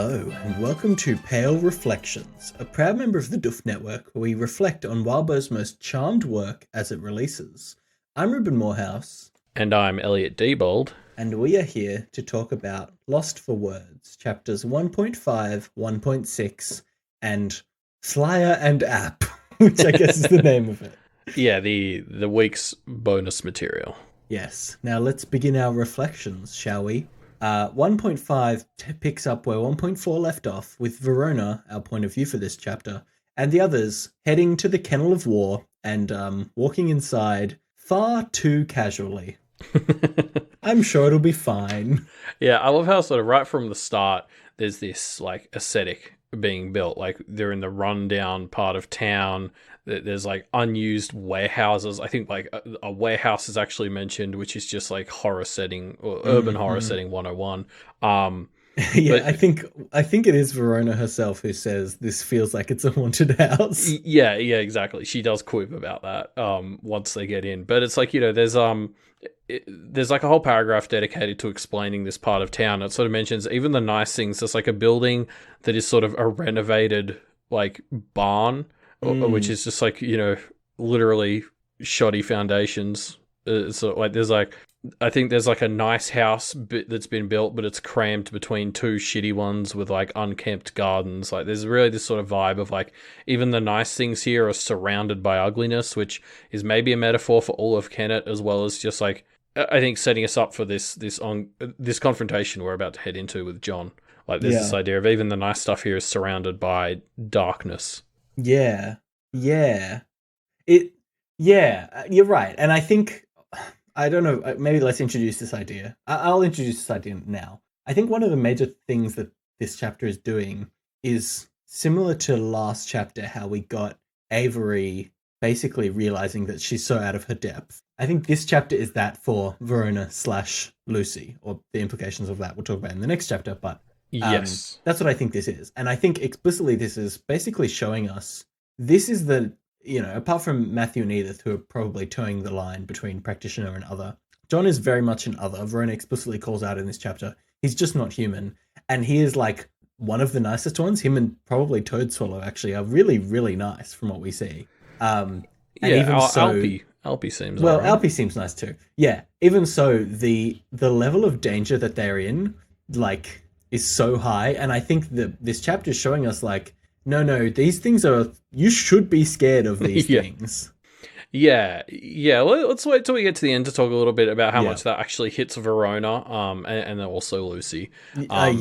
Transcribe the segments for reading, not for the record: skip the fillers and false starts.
Hello, and welcome to Pale Reflections, a proud member of the Duff Network where we reflect on Wildbow's most charmed work as it releases. I'm Ruben Morehouse. And I'm Elliot Diebold. And we are here to talk about Lost for Words, chapters 1.5, 1.6, and Flyer and App, which I guess is the name of it. Yeah, the week's bonus material. Yes. Now let's begin our reflections, shall we? 1.5 picks up where 1.4 left off, with Verona, our point of view for this chapter, and the others heading to the Kennel of War and walking inside far too casually. I'm sure it'll be fine. Yeah, I love how sort of right from the start, there's this like aesthetic being built. Like they're in the rundown part of town. There's like unused warehouses. I think like a warehouse is actually mentioned, which is just like horror setting or urban horror setting 101. Yeah, but I think it is Verona herself who says this feels like it's a haunted house. Yeah, exactly. She does quip about that once they get in. But it's like, there's like a whole paragraph dedicated to explaining this part of town. It sort of mentions even the nice things. There's like a building that is sort of a renovated like barn, which is just like, literally shoddy foundations. So like there's like, I think there's like a nice house that's been built, but it's crammed between two shitty ones with like unkempt gardens. Like there's really this sort of vibe of like even the nice things here are surrounded by ugliness, which is maybe a metaphor for all of Kennet, as well as just like I think setting us up for this confrontation we're about to head into with John. Like there's this idea of even the nice stuff here is surrounded by darkness. Yeah, you're right, and I think. I don't know, maybe let's introduce this idea. I'll introduce this idea now. I think one of the major things that this chapter is doing is similar to last chapter, how we got Avery basically realizing that she's so out of her depth. I think this chapter is that for Verona / Lucy, or the implications of that we'll talk about in the next chapter, but yes, that's what I think this is. And I think explicitly this is basically showing us this is the... apart from Matthew and Edith, who are probably towing the line between practitioner and other, John is very much an other. Verona explicitly calls out in this chapter, he's just not human. And he is like one of the nicest ones. Him and probably Toad Swallow actually are really, really nice from what we see. And even Alpi seems well, right. Alpi seems nice too. Yeah, even so, the level of danger that they're in, like, is so high. And I think that this chapter is showing us like, no, these things are... You should be scared of these things. Yeah. Let's wait till we get to the end to talk a little bit about how much that actually hits Verona, and then also Lucy. But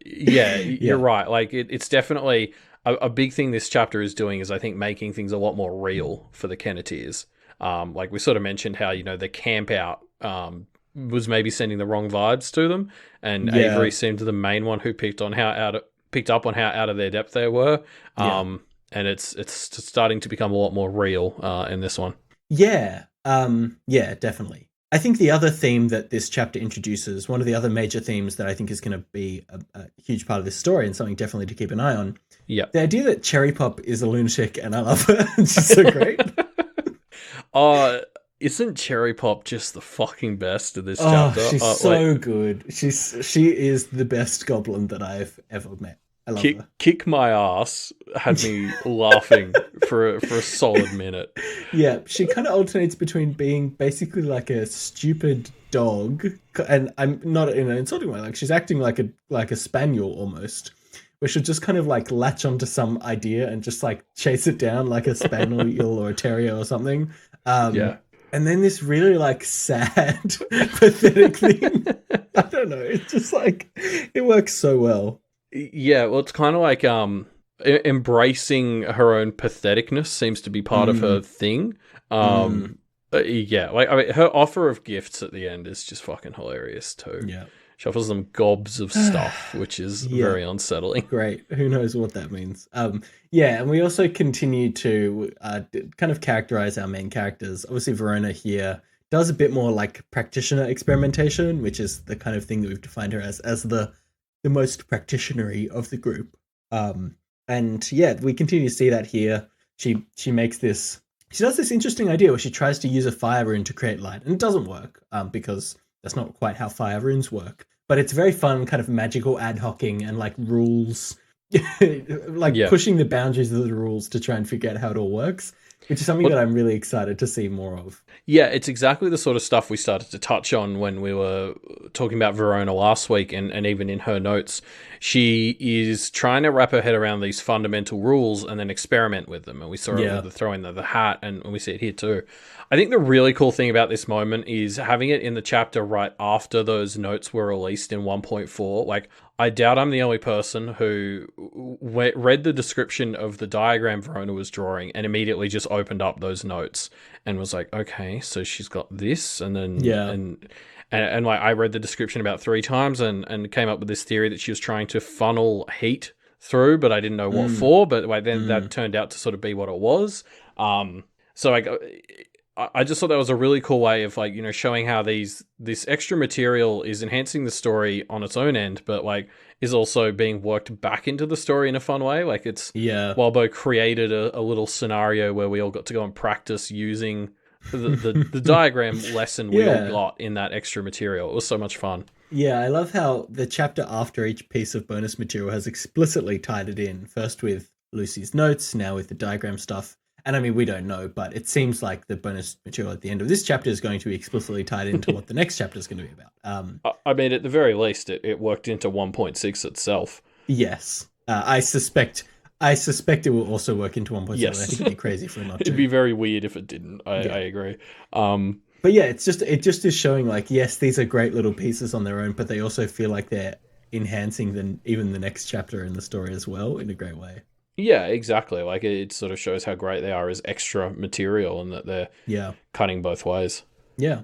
you're right. Like it's definitely a big thing this chapter is doing is I think making things a lot more real for the Kenneteers. Like we sort of mentioned how the camp out was maybe sending the wrong vibes to them, and Avery seemed the main one who picked up on how out of their depth they were. And it's starting to become a lot more real in this one. Yeah, definitely. I think the other theme that this chapter introduces, one of the other major themes that I think is going to be a huge part of this story and something definitely to keep an eye on. Yeah. The idea that Cherry Pop is a lunatic and I love her. She's so great. Isn't Cherry Pop just the fucking best in this chapter? She's so good. She is the best goblin that I've ever met. I love her. Kick my ass had me laughing for a solid minute. Yeah, she kind of alternates between being basically like a stupid dog, and I'm not in an insulting way. Like she's acting like a spaniel almost, where she'll just kind of like latch onto some idea and just like chase it down like a spaniel or a terrier or something. And then this really like sad, pathetic thing. I don't know. It's just like it works so well. Yeah, well, it's kind of like embracing her own patheticness seems to be part of her thing. Yeah, like I mean, her offer of gifts at the end is just fucking hilarious too. Yeah, she offers them gobs of stuff, which is very unsettling. Great, who knows what that means? And we also continue to kind of characterize our main characters. Obviously, Verona here does a bit more like practitioner experimentation, which is the kind of thing that we've defined her as the most practitioner-y of the group. We continue to see that here. She does this interesting idea where she tries to use a fire rune to create light, and it doesn't work because that's not quite how fire runes work. but it's very fun, kind of magical ad hocing and like rules, like Yeah. pushing the boundaries of the rules to try and figure out how it all works, which is something Well, that I'm really excited to see more of. yeah, it's exactly the sort of stuff we started to touch on when we were talking about Verona last week, and even in her notes. She is trying to wrap her head around these fundamental rules and then experiment with them. And we saw it Yeah. with the throwing the hat, and we see it here too. I think the really cool thing about this moment is having it in the chapter right after those notes were released in 1.4. Like, I doubt I'm the only person who read the description of the diagram Verona was drawing and immediately just opened up those notes and was like, okay, so she's got this, and then Yeah. and like I read the description about 3 times and came up with this theory that she was trying to funnel heat through, but I didn't know what for. But like then that turned out to sort of be what it was. So like I just thought that was a really cool way of like, you know, showing how this extra material is enhancing the story on its own end, but like is also being worked back into the story in a fun way. Like it's Yeah. Walbo created a little scenario where we all got to go and practice using the diagram lesson we all got in that extra material. It was so much fun. Yeah, I love how the chapter after each piece of bonus material has explicitly tied it in. First with Lucy's notes, now with the diagram stuff. And I mean, we don't know, but it seems like the bonus material at the end of this chapter is going to be explicitly tied into what the next chapter is going to be about. I mean, at the very least, it worked into 1.6 itself. Yes. I suspect it will also work into 1.7. Yes. I think it'd be crazy for it not to. It'd be very weird if it didn't. I agree. But yeah, it just is showing like, yes, these are great little pieces on their own, but they also feel like they're enhancing even the next chapter in the story as well in a great way. Yeah, exactly. Like it sort of shows how great they are as extra material and that they're cutting both ways. Yeah.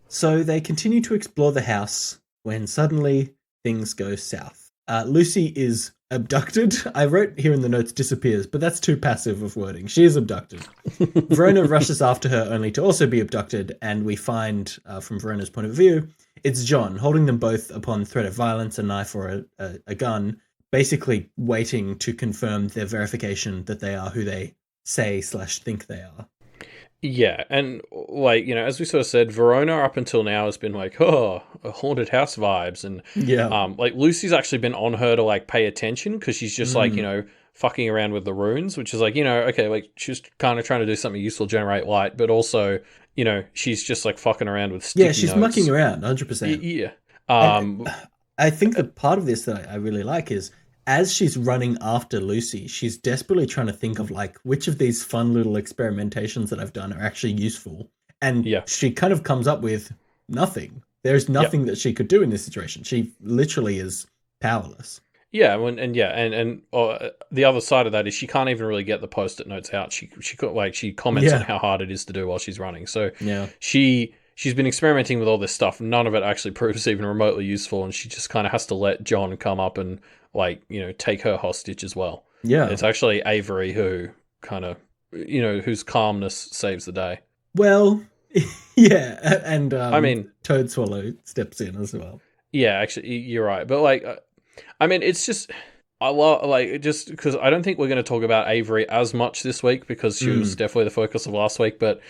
So they continue to explore the house when suddenly things go south. Lucy is abducted. I wrote here in the notes disappears, but that's too passive of wording. She is abducted. Verona rushes after her only to also be abducted, and we find, from Verona's point of view, it's John holding them both upon threat of violence, a knife or a gun, basically waiting to confirm their verification that they are who they say/think they are. Yeah, and like, you know, as we sort of said, Verona up until now has been like, oh, a haunted house vibes, and like Lucy's actually been on her to like pay attention because she's just like, you know, fucking around with the runes, which is like, you know, okay, like she's kind of trying to do something useful, generate light, but also, you know, she's just like fucking around with sticky she's notes. mucking around 100%. Yeah. I think the part of this that I really like is as she's running after Lucy, she's desperately trying to think of like which of these fun little experimentations that I've done are actually useful. And she kind of comes up with nothing. There's nothing that she could do in this situation. She literally is powerless. Yeah, and the other side of that is she can't even really get the post-it notes out. She comments on how hard it is to do while she's running. So she's been experimenting with all this stuff. None of it actually proves even remotely useful, and she just kind of has to let John come up and like, you know, take her hostage as well. Yeah, it's actually Avery who kind of, you know, whose calmness saves the day. Well, yeah, and I mean, Toad Swallow steps in as well. Yeah, actually, you're right, but like, I mean, it's just I love like just because I don't think we're going to talk about Avery as much this week because she was definitely the focus of last week, but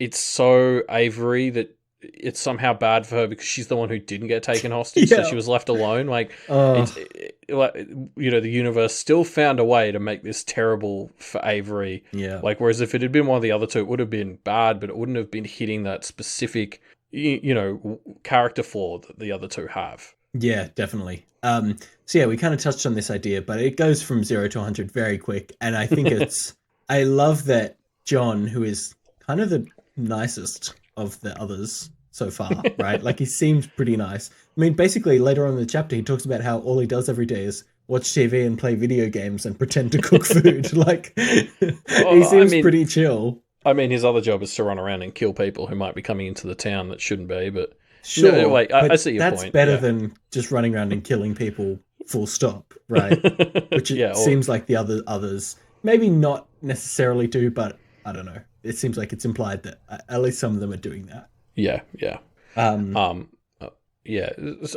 it's so Avery that it's somehow bad for her because she's the one who didn't get taken hostage, so she was left alone. Like, like, you know, the universe still found a way to make this terrible for Avery. Yeah. Like, whereas if it had been one of the other two, it would have been bad, but it wouldn't have been hitting that specific, you know, character flaw that the other two have. Yeah, definitely. So yeah, we kind of touched on this idea, but it goes from 0 to 100 very quick, and I think it's. I love that John, who is kind of the nicest of the others so far, right? Like, he seems pretty nice. I mean, basically, later on in the chapter, he talks about how all he does every day is watch TV and play video games and pretend to cook food. Like, he seems pretty chill. I mean, his other job is to run around and kill people who might be coming into the town that shouldn't be, but... Sure, no, wait, I see your point. That's better than just running around and killing people full stop, right? Which seems like the others maybe not necessarily do, but I don't know. It seems like it's implied that at least some of them are doing that. Yeah. Yeah. So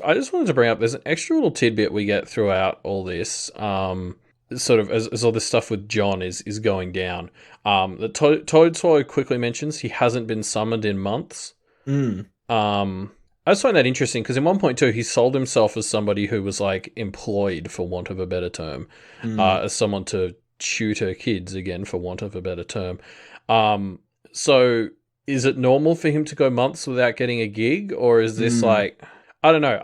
I just wanted to bring up, there's an extra little tidbit we get throughout all this, sort of as all this stuff with John is going down. The Toad Swallow quickly mentions he hasn't been summoned in months. I just find that interesting because in 1.2 he sold himself as somebody who was like employed, for want of a better term, Mm, as someone to tutor kids again, for want of a better term. Um, so is it normal for him to go months without getting a gig, or is this mm. like, I don't know?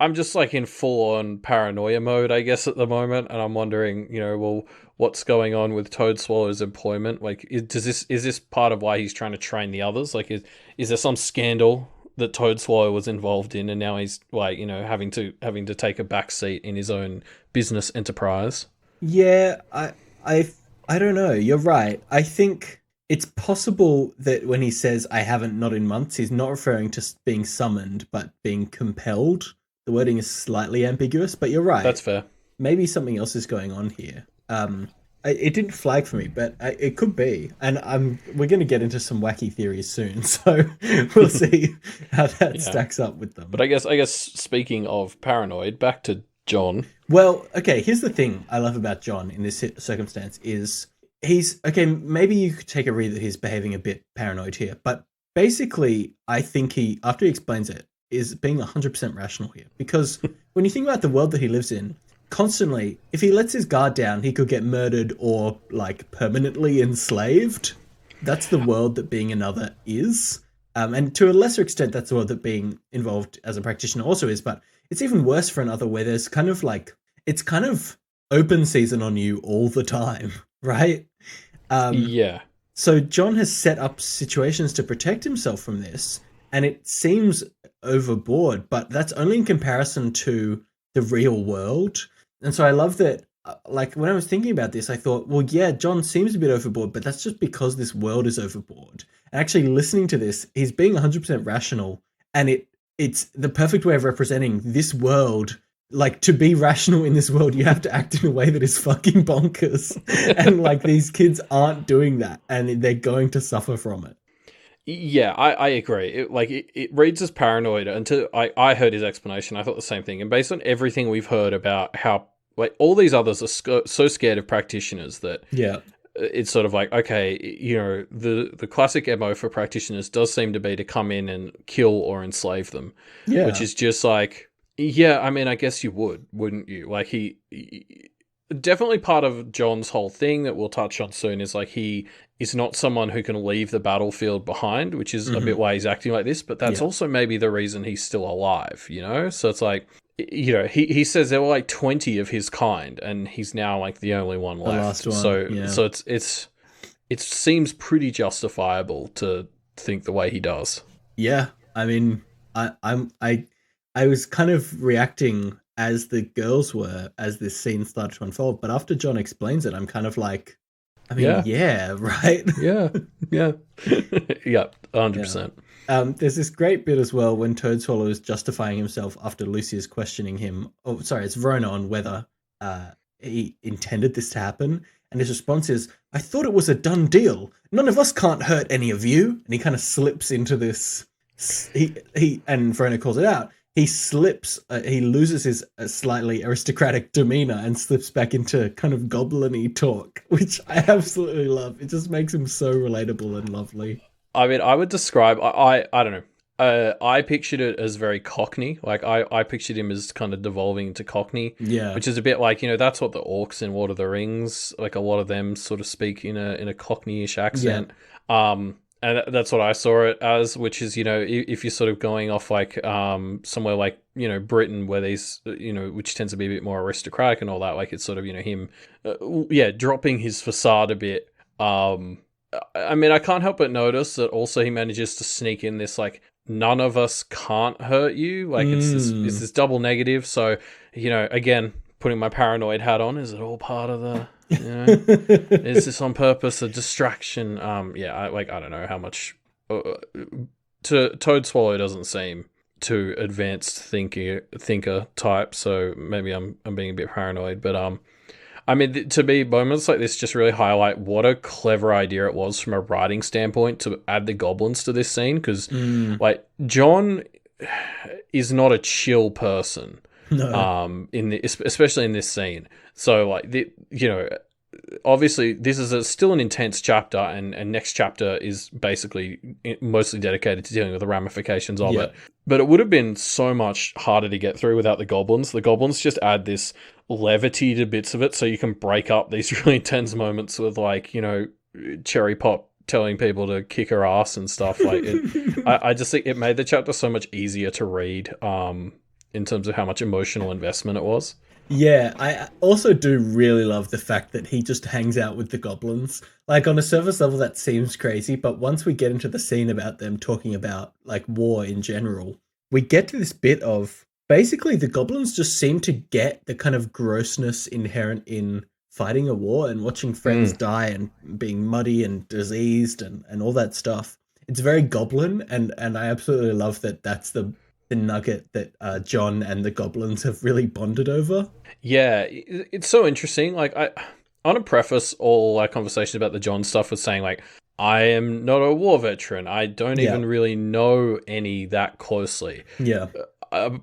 I'm just like in full on paranoia mode, I guess, at the moment, and I'm wondering, well, what's going on with Toad Swallow's employment? Like, is this part of why he's trying to train the others? Like, is there some scandal that Toad Swallow was involved in, and now he's like, having to take a back seat in his own business enterprise? Yeah, I, I don't know. You're right. I think it's possible that when he says "I haven't not in months," he's not referring to being summoned, but being compelled. The wording is slightly ambiguous, but you're right. That's fair. Maybe something else is going on here. It didn't flag for me, but it could be. And we're going to get into some wacky theories soon, so we'll see how that Yeah, stacks up with but them. I guess speaking of paranoid, back to John. Well, okay, here's the thing I love about John in this circumstance is he's okay, maybe you could take a read that he's behaving a bit paranoid here, but basically I think he after he explains it is being 100% rational here because when you think about the world that he lives in, constantly if he lets his guard down, he could get murdered or like permanently enslaved. That's the world that being another is. And to a lesser extent, that's the world that being involved as a practitioner also is. But it's even worse for another where there's kind of like it's kind of open season on you all the time, right? Um, Yeah, so John has set up situations to protect himself from this, and it seems overboard, but that's only in comparison to the real world. And so I love that. Like when I was thinking about this, I thought, well, yeah, John seems a bit overboard, but that's just because this world is overboard. And actually, listening to this, he's being 100% rational, and it's the perfect way of representing this world. Like to be rational in this world, you have to act in a way that is fucking bonkers, and like these kids aren't doing that, and they're going to suffer from it. yeah, I agree. It reads as paranoid until I heard his explanation. I thought the same thing, and based on everything we've heard about how like all these others are so scared of practitioners that Yeah, it's sort of like, okay, the classic MO for practitioners does seem to be to come in and kill or enslave them, which yeah, is just like, yeah, I mean, I guess you would, wouldn't you? Like he definitely part of John's whole thing that we'll touch on soon is like he is not someone who can leave the battlefield behind, which is a bit hmm, why he's acting like this, but that's yeah. also maybe the reason he's still alive, you know? So it's like, he says there were like 20 of his kind and he's now like the only one The last left. one, So yeah, so it seems pretty justifiable to think the way he does. yeah. I mean, I was kind of reacting as the girls were as this scene started to unfold, but after John explains it, I'm kind of like, I mean, Yeah. yeah, right. Yeah. Yeah. Yeah, Yeah. 100%. There's this great bit as well when Toadswallow is justifying himself after Lucy is questioning him. Oh, sorry, it's Verona on whether he intended this to happen. And his response is, I thought it was a done deal. None of us can't hurt any of you. And he kind of slips into this. And Verona calls it out. He slips, he loses his slightly aristocratic demeanor and slips back into kind of goblin-y talk, which I absolutely love. It just makes him so relatable and lovely. I mean, I would describe. I don't know. I pictured it as very Cockney. Like I pictured him as kind of devolving into Cockney, Yeah. which is a bit like that's what the orcs in Lord of the Rings, like a lot of them sort of speak in a Cockney-ish Yeah. accent. And that's what I saw it as, which is if you're sort of going off like somewhere like Britain where these which tends to be a bit more aristocratic and all that, like it's sort of him, dropping his facade a bit. I mean, I can't help but notice that also he manages to sneak in this like none of us can't hurt you. Like it's Mm. this double negative. So again, putting my paranoid hat on, is it all part of the is this on purpose, a distraction? I don't know how much. To Toad Swallow doesn't seem too advanced thinker type. So maybe I'm being a bit paranoid, but I mean, to me, moments like this just really highlight what a clever idea it was from a writing standpoint to add the goblins to this scene. Because, Mm. like, John is not a chill person, No. especially in this scene. So, like, obviously this is still an intense chapter, and next chapter is basically mostly dedicated to dealing with the ramifications of it. But it would have been so much harder to get through without the goblins. The goblins just add this levity to bits of it, so you can break up these really intense moments with, like, Cherry Pop telling people to kick her ass and stuff. Like, I just think it made the chapter so much easier to read, in terms of how much emotional investment it was. Yeah, I also do really love the fact that he just hangs out with the goblins. Like, on a surface level, that seems crazy, but once we get into the scene about them talking about, like, war in general, we get to this bit of basically the goblins just seem to get the kind of grossness inherent in fighting a war and watching friends die and being muddy and diseased and all that stuff. It's very goblin, and I absolutely love that that's the nugget that John and the goblins have really bonded over. Yeah, it's so interesting. Like, I want to preface all our conversations about the John stuff with saying, like, I am not a war veteran. I don't even really know any that closely. Yeah.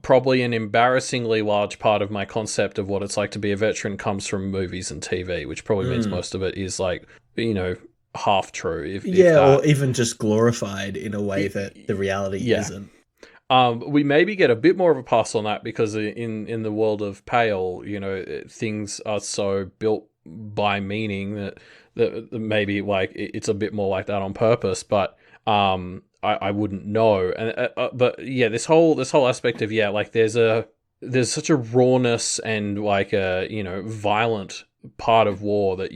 Probably an embarrassingly large part of my concept of what it's like to be a veteran comes from movies and TV, which probably means most of it is, like, half true. If or even just glorified in a way that the reality isn't. We maybe get a bit more of a pass on that because in the world of Pale, things are so built by meaning that maybe, like, it's a bit more like that on purpose. But I wouldn't know. And but yeah, this whole aspect of, like, there's such a rawness and, like, a violent part of war that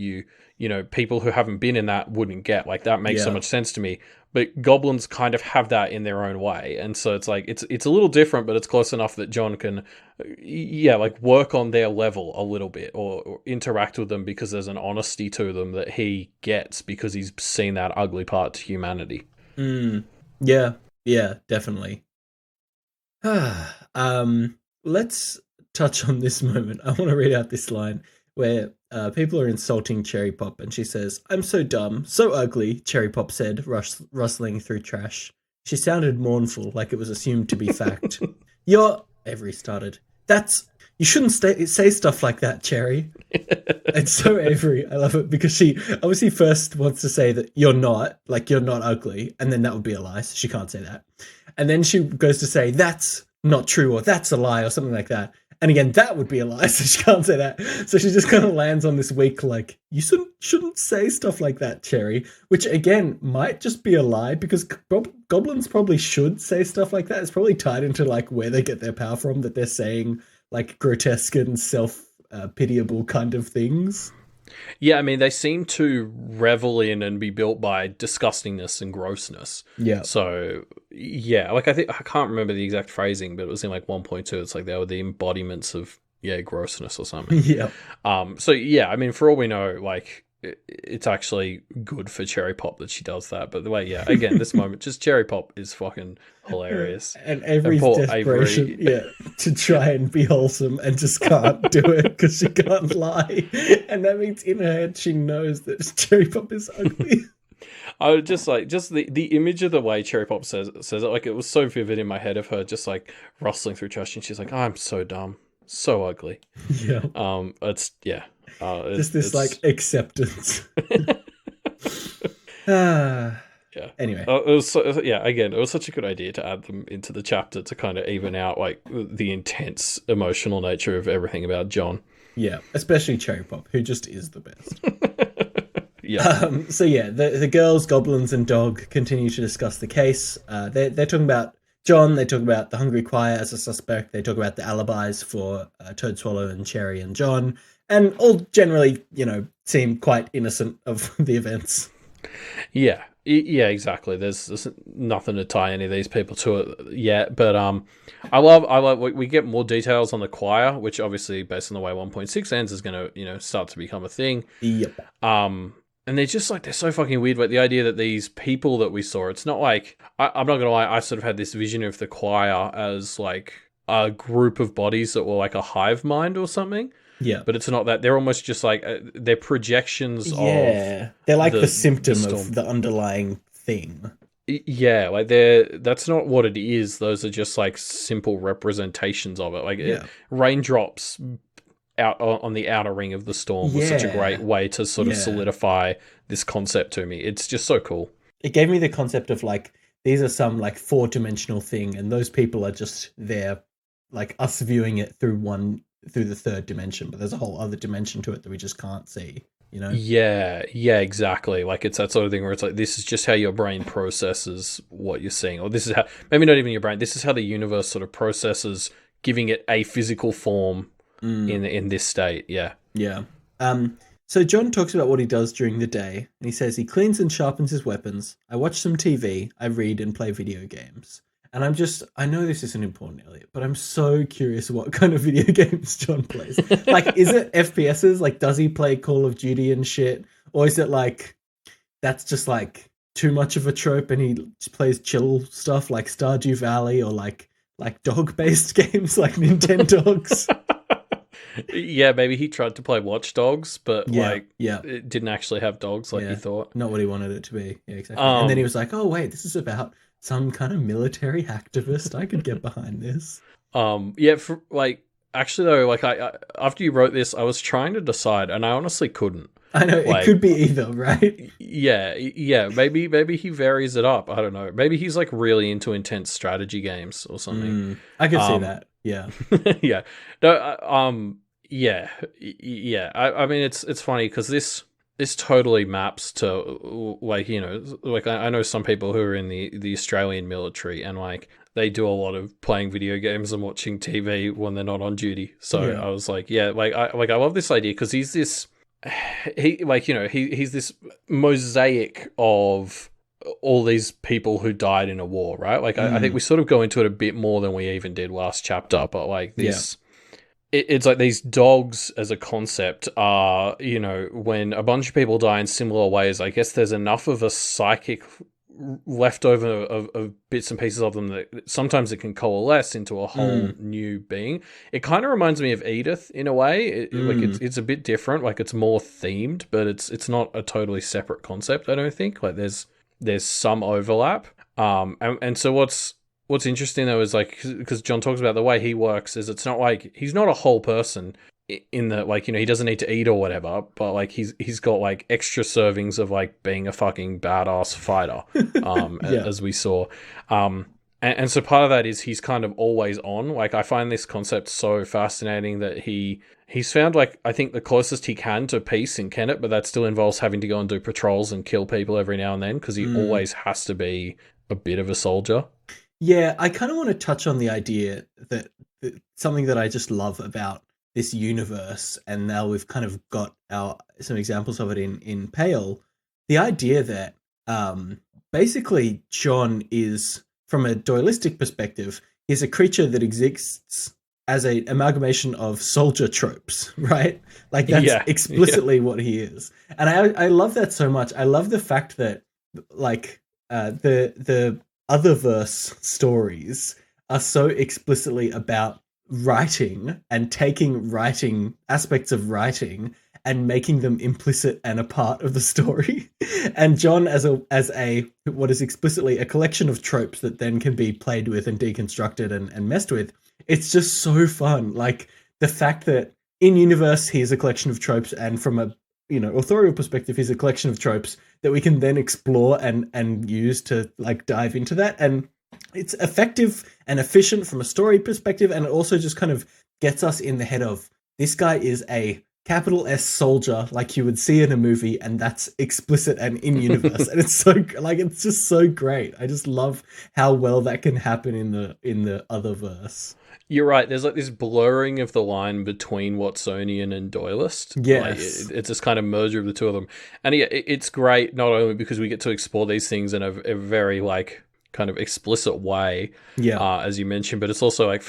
people who haven't been in that wouldn't get. Like, that makes so much sense to me. But goblins kind of have that in their own way, and so it's like it's a little different, but it's close enough that John can, like, work on their level a little bit or interact with them because there's an honesty to them that he gets because he's seen that ugly part to humanity. Yeah, definitely. Let's touch on this moment. I want to read out this line where people are insulting Cherry Pop, and she says, "I'm so dumb, so ugly," Cherry Pop said, rustling through trash. She sounded mournful, like it was assumed to be fact. Avery started. You shouldn't say stuff like that, Cherry. It's so Avery. I love it because she obviously first wants to say that you're not ugly, and then that would be a lie, so she can't say that. And then she goes to say, that's not true, or that's a lie, or something like that. And again, that would be a lie, so she can't say that. So she just kind of lands on this weak, like, you shouldn't say stuff like that, Cherry, which again might just be a lie because goblins probably should say stuff like that. It's probably tied into, like, where they get their power from, that they're saying, like, grotesque and self-pitiable kind of things. Yeah, I mean, they seem to revel in and be built by disgustingness and grossness. Yeah. So, yeah, like, I can't remember the exact phrasing, but it was in, like, 1.2. It's like they were the embodiments of, grossness or something. Yeah. So, yeah, I mean, for all we know, like, it's actually good for Cherry Pop that she does that. But the way, again, this moment, just Cherry Pop is fucking hilarious. And Avery's desperation, to try and be wholesome and just can't do it because she can't lie. And that means in her head she knows that Cherry Pop is ugly. I would just the image of the way Cherry Pop says it, like, it was so vivid in my head of her just, like, rustling through trash, and she's like, oh, I'm so dumb, so ugly. Yeah. It's like acceptance. Anyway, it was again, it was such a good idea to add them into the chapter to kind of even out, like, the intense emotional nature of everything about John. Yeah, especially Cherry Pop, who just is the best. Yeah. So the girls, goblins, and dog continue to discuss the case. They're talking about John. They talk about the Hungry Choir as a suspect. They talk about the alibis for Toad Swallow and Cherry and John, and all generally, seem quite innocent of the events. Yeah, exactly. There's nothing to tie any of these people to it yet, but I love we get more details on the choir, which obviously, based on the way 1.6 ends, is going to start to become a thing. Yep. And they're just, like, they're so fucking weird. But the idea that these people that we saw, it's not like, I'm not gonna lie, I sort of had this vision of the choir as, like, a group of bodies that were like a hive mind or something. Yeah, but it's not that. They're almost just like they're projections of. They're like the symptom of the underlying thing. Yeah, like that's not what it is. Those are just, like, simple representations of it. Like raindrops out on the outer ring of the storm was such a great Yeah, way to sort of yeah. solidify this concept to me. It's just so cool. It gave me the concept of like these are some like four-dimensional thing, and those people are just there, like us viewing it through the third dimension, but there's a whole other dimension to it that we just can't see. You know? Yeah, yeah, exactly. Like it's that sort of thing where it's like this is just how your brain processes what you're seeing, or this is how maybe not even your brain. This is how the universe sort of processes giving it a physical form Mm, in this state. Yeah, yeah. So John talks about what he does during the day, and he says he cleans and sharpens his weapons. I watch some TV. I read and play video games. And I know this isn't important, Elliot, but I'm so curious what kind of video games John plays. Like, is it FPSs? Like, does he play Call of Duty and shit? Or is it like, that's just like too much of a trope and he just plays chill stuff like Stardew Valley or like dog-based games like Nintendogs? yeah. Maybe he tried to play Watch Dogs, but Yeah, like yeah. it didn't actually have dogs like you thought. Not what he wanted it to be. Yeah, exactly. And then he Um, was like, "Oh wait, this is about some kind of military activist. I could get behind this." yeah. For like, actually though, like I after you wrote this, I was trying to decide, and I honestly couldn't. I know it Like, could be either, right? yeah, yeah. Maybe he varies it up. I don't know. Maybe he's like really into intense strategy games or something. I could see Um, that. Yeah. yeah. No. Yeah. Yeah. I mean, it's funny because this totally maps to like like I know some people who are in the Australian military and like they do a lot of playing video games and watching TV when they're not on duty. So Yeah. I was like, yeah, I love this idea because he's this he's this mosaic of all these people who died in a war, right? Like I think we sort of go into it a bit more than we even did last chapter, but like this it's like these dogs as a concept are, when a bunch of people die in similar ways, I guess there's enough of a psychic leftover of bits and pieces of them that sometimes it can coalesce into a whole new being. It kind of reminds me of Edith in a way. Like it's a bit different, like it's more themed, but it's not a totally separate concept, I don't think. Like there's some overlap. And so what's interesting though is like because John talks about the way he works is it's not like he's not a whole person in the like he doesn't need to eat or whatever, but like he's got like extra servings of like being a fucking badass fighter, as we saw, and so part of that is he's kind of always on. Like I find this concept so fascinating that he's found like I think the closest he can to peace in Kennet, but that still involves having to go and do patrols and kill people every now and then because he always has to be a bit of a soldier. Yeah, I kind of want to touch on the idea that something that I just love about this universe, and now we've kind of got some examples of it in Pale. The idea that basically John is, from a dualistic perspective, is a creature that exists as a amalgamation of soldier tropes, right? Like that's explicitly what he is, and I love that so much. I love the fact that like the Otherverse stories are so explicitly about writing and taking writing aspects of writing and making them implicit and a part of the story. And John as a what is explicitly a collection of tropes that then can be played with and deconstructed and messed with. It's just so fun. Like the fact that in universe he is a collection of tropes, and from a authorial perspective, he's a collection of tropes that we can then explore and use to like dive into that. And it's effective and efficient from a story perspective, and it also just kind of gets us in the head of this guy is a capital S soldier like you would see in a movie, and that's explicit and in universe. And it's so like it's just so great. I just love how well that can happen in the other verse. You're right. There's like this blurring of the line between Watsonian and Doylist. Yes. Like it's this kind of merger of the two of them. And yeah, it's great not only because we get to explore these things in a very like kind of explicit way, as you mentioned, but it's also like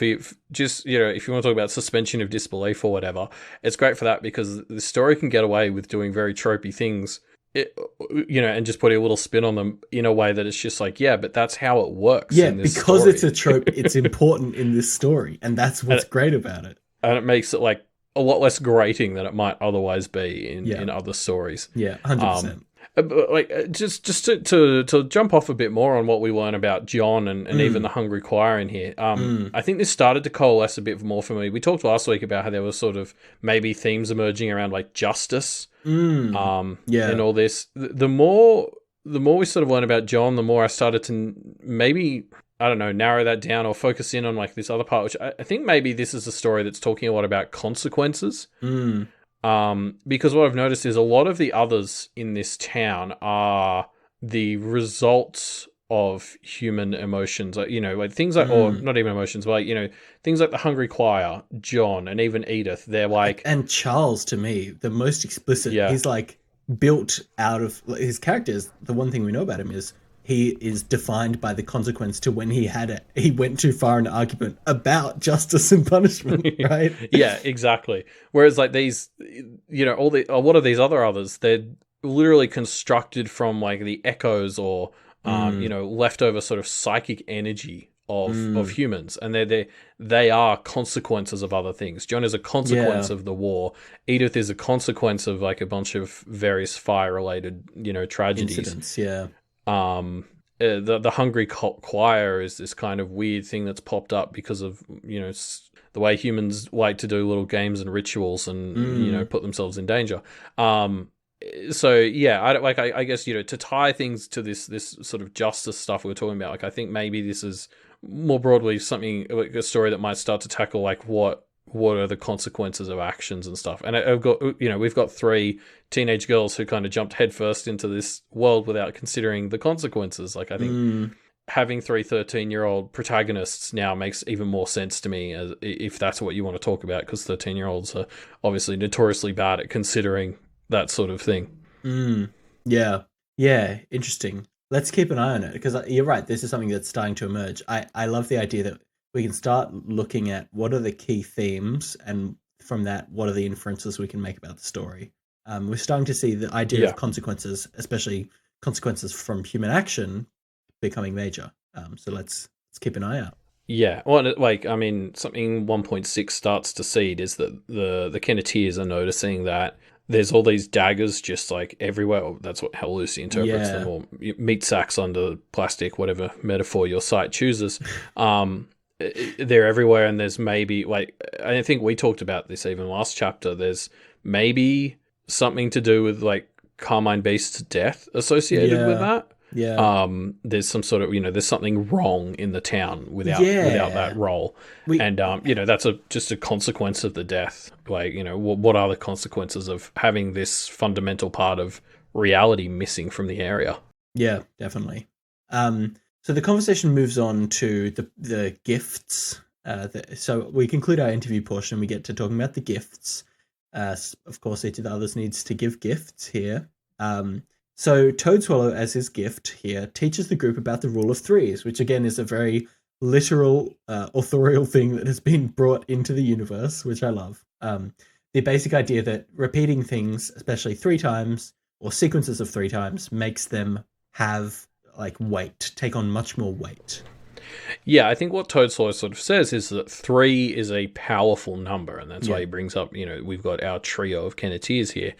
just, if you want to talk about suspension of disbelief or whatever, it's great for that because the story can get away with doing very tropey things, and just putting a little spin on them in a way that it's just like, yeah, but that's how it works. Yeah, in this because story. it's a trope, it's important in this story, and that's what's great about it. And it makes it like a lot less grating than it might otherwise be in other stories. Yeah, 100%. Just to jump off a bit more on what we learn about John and even the Hungry Choir in here. I think this started to coalesce a bit more for me. We talked last week about how there was sort of maybe themes emerging around like justice, and all this. The more we sort of learn about John, the more I started to maybe, I don't know, narrow that down or focus in on like this other part, which I think maybe this is a story that's talking a lot about consequences. Because what I've noticed is a lot of the others in this town are the results of human emotions, like, like things like, or not even emotions, but like, things like the Hungry Choir, John, and even Edith. They're like, and Charles, to me, the most explicit. Yeah. He's like built out of his characters. The one thing we know about him is he is defined by the consequence to when he went too far in an argument about justice and punishment, right? Yeah, exactly. Whereas like these, a lot of these others, they're literally constructed from like the echoes or, leftover sort of psychic energy of humans, and they are consequences of other things. John is a consequence of the war. Edith is a consequence of like a bunch of various fire-related, tragedies. Incidents, yeah. The Hungry Choir is this kind of weird thing that's popped up because of the way humans like to do little games and rituals and put themselves in danger. So yeah, I guess to tie things to this sort of justice stuff we were talking about. Like I think maybe this is more broadly something like a story that might start to tackle like what are the consequences of actions and stuff. And I've got we've got 3 teenage girls who kind of jumped headfirst into this world without considering the consequences. Like I think having 3 13-year-old protagonists now makes even more sense to me, as if that's what you want to talk about, because 13-year-olds are obviously notoriously bad at considering that sort of thing. Yeah, interesting. Let's keep an eye on it, because you're right, this is something that's starting to emerge. I love the idea that we can start looking at what are the key themes, and from that, what are the inferences we can make about the story. We're starting to see the idea of consequences, especially consequences from human action, becoming major. So let's keep an eye out. Yeah, well, like, I mean, something 1.6 starts to seed is that the Kenneteers are noticing that there's all these daggers just like everywhere. That's how Lucy interprets them, or meat sacks under plastic, whatever metaphor your site chooses. They're everywhere, and there's maybe, like, I think we talked about this even last chapter, there's maybe something to do with like Carmine Beast's death associated with that. There's some sort of, there's something wrong in the town without that role. That's just a consequence of the death. Like, what are the consequences of having this fundamental part of reality missing from the area? Yeah, definitely. So the conversation moves on to the gifts. So we conclude our interview portion. We get to talking about the gifts. Of course, each of the others needs to give gifts here. So Toadswallow, as his gift here, teaches the group about the rule of threes, which again is a very literal, authorial thing that has been brought into the universe, which I love. The basic idea that repeating things, especially 3 times, or sequences of 3 times, makes them have like weight, take on much more weight. Yeah, I think what Toadswallow sort of says is that 3 is a powerful number, and that's why he brings up, we've got our trio of Kenneteers here.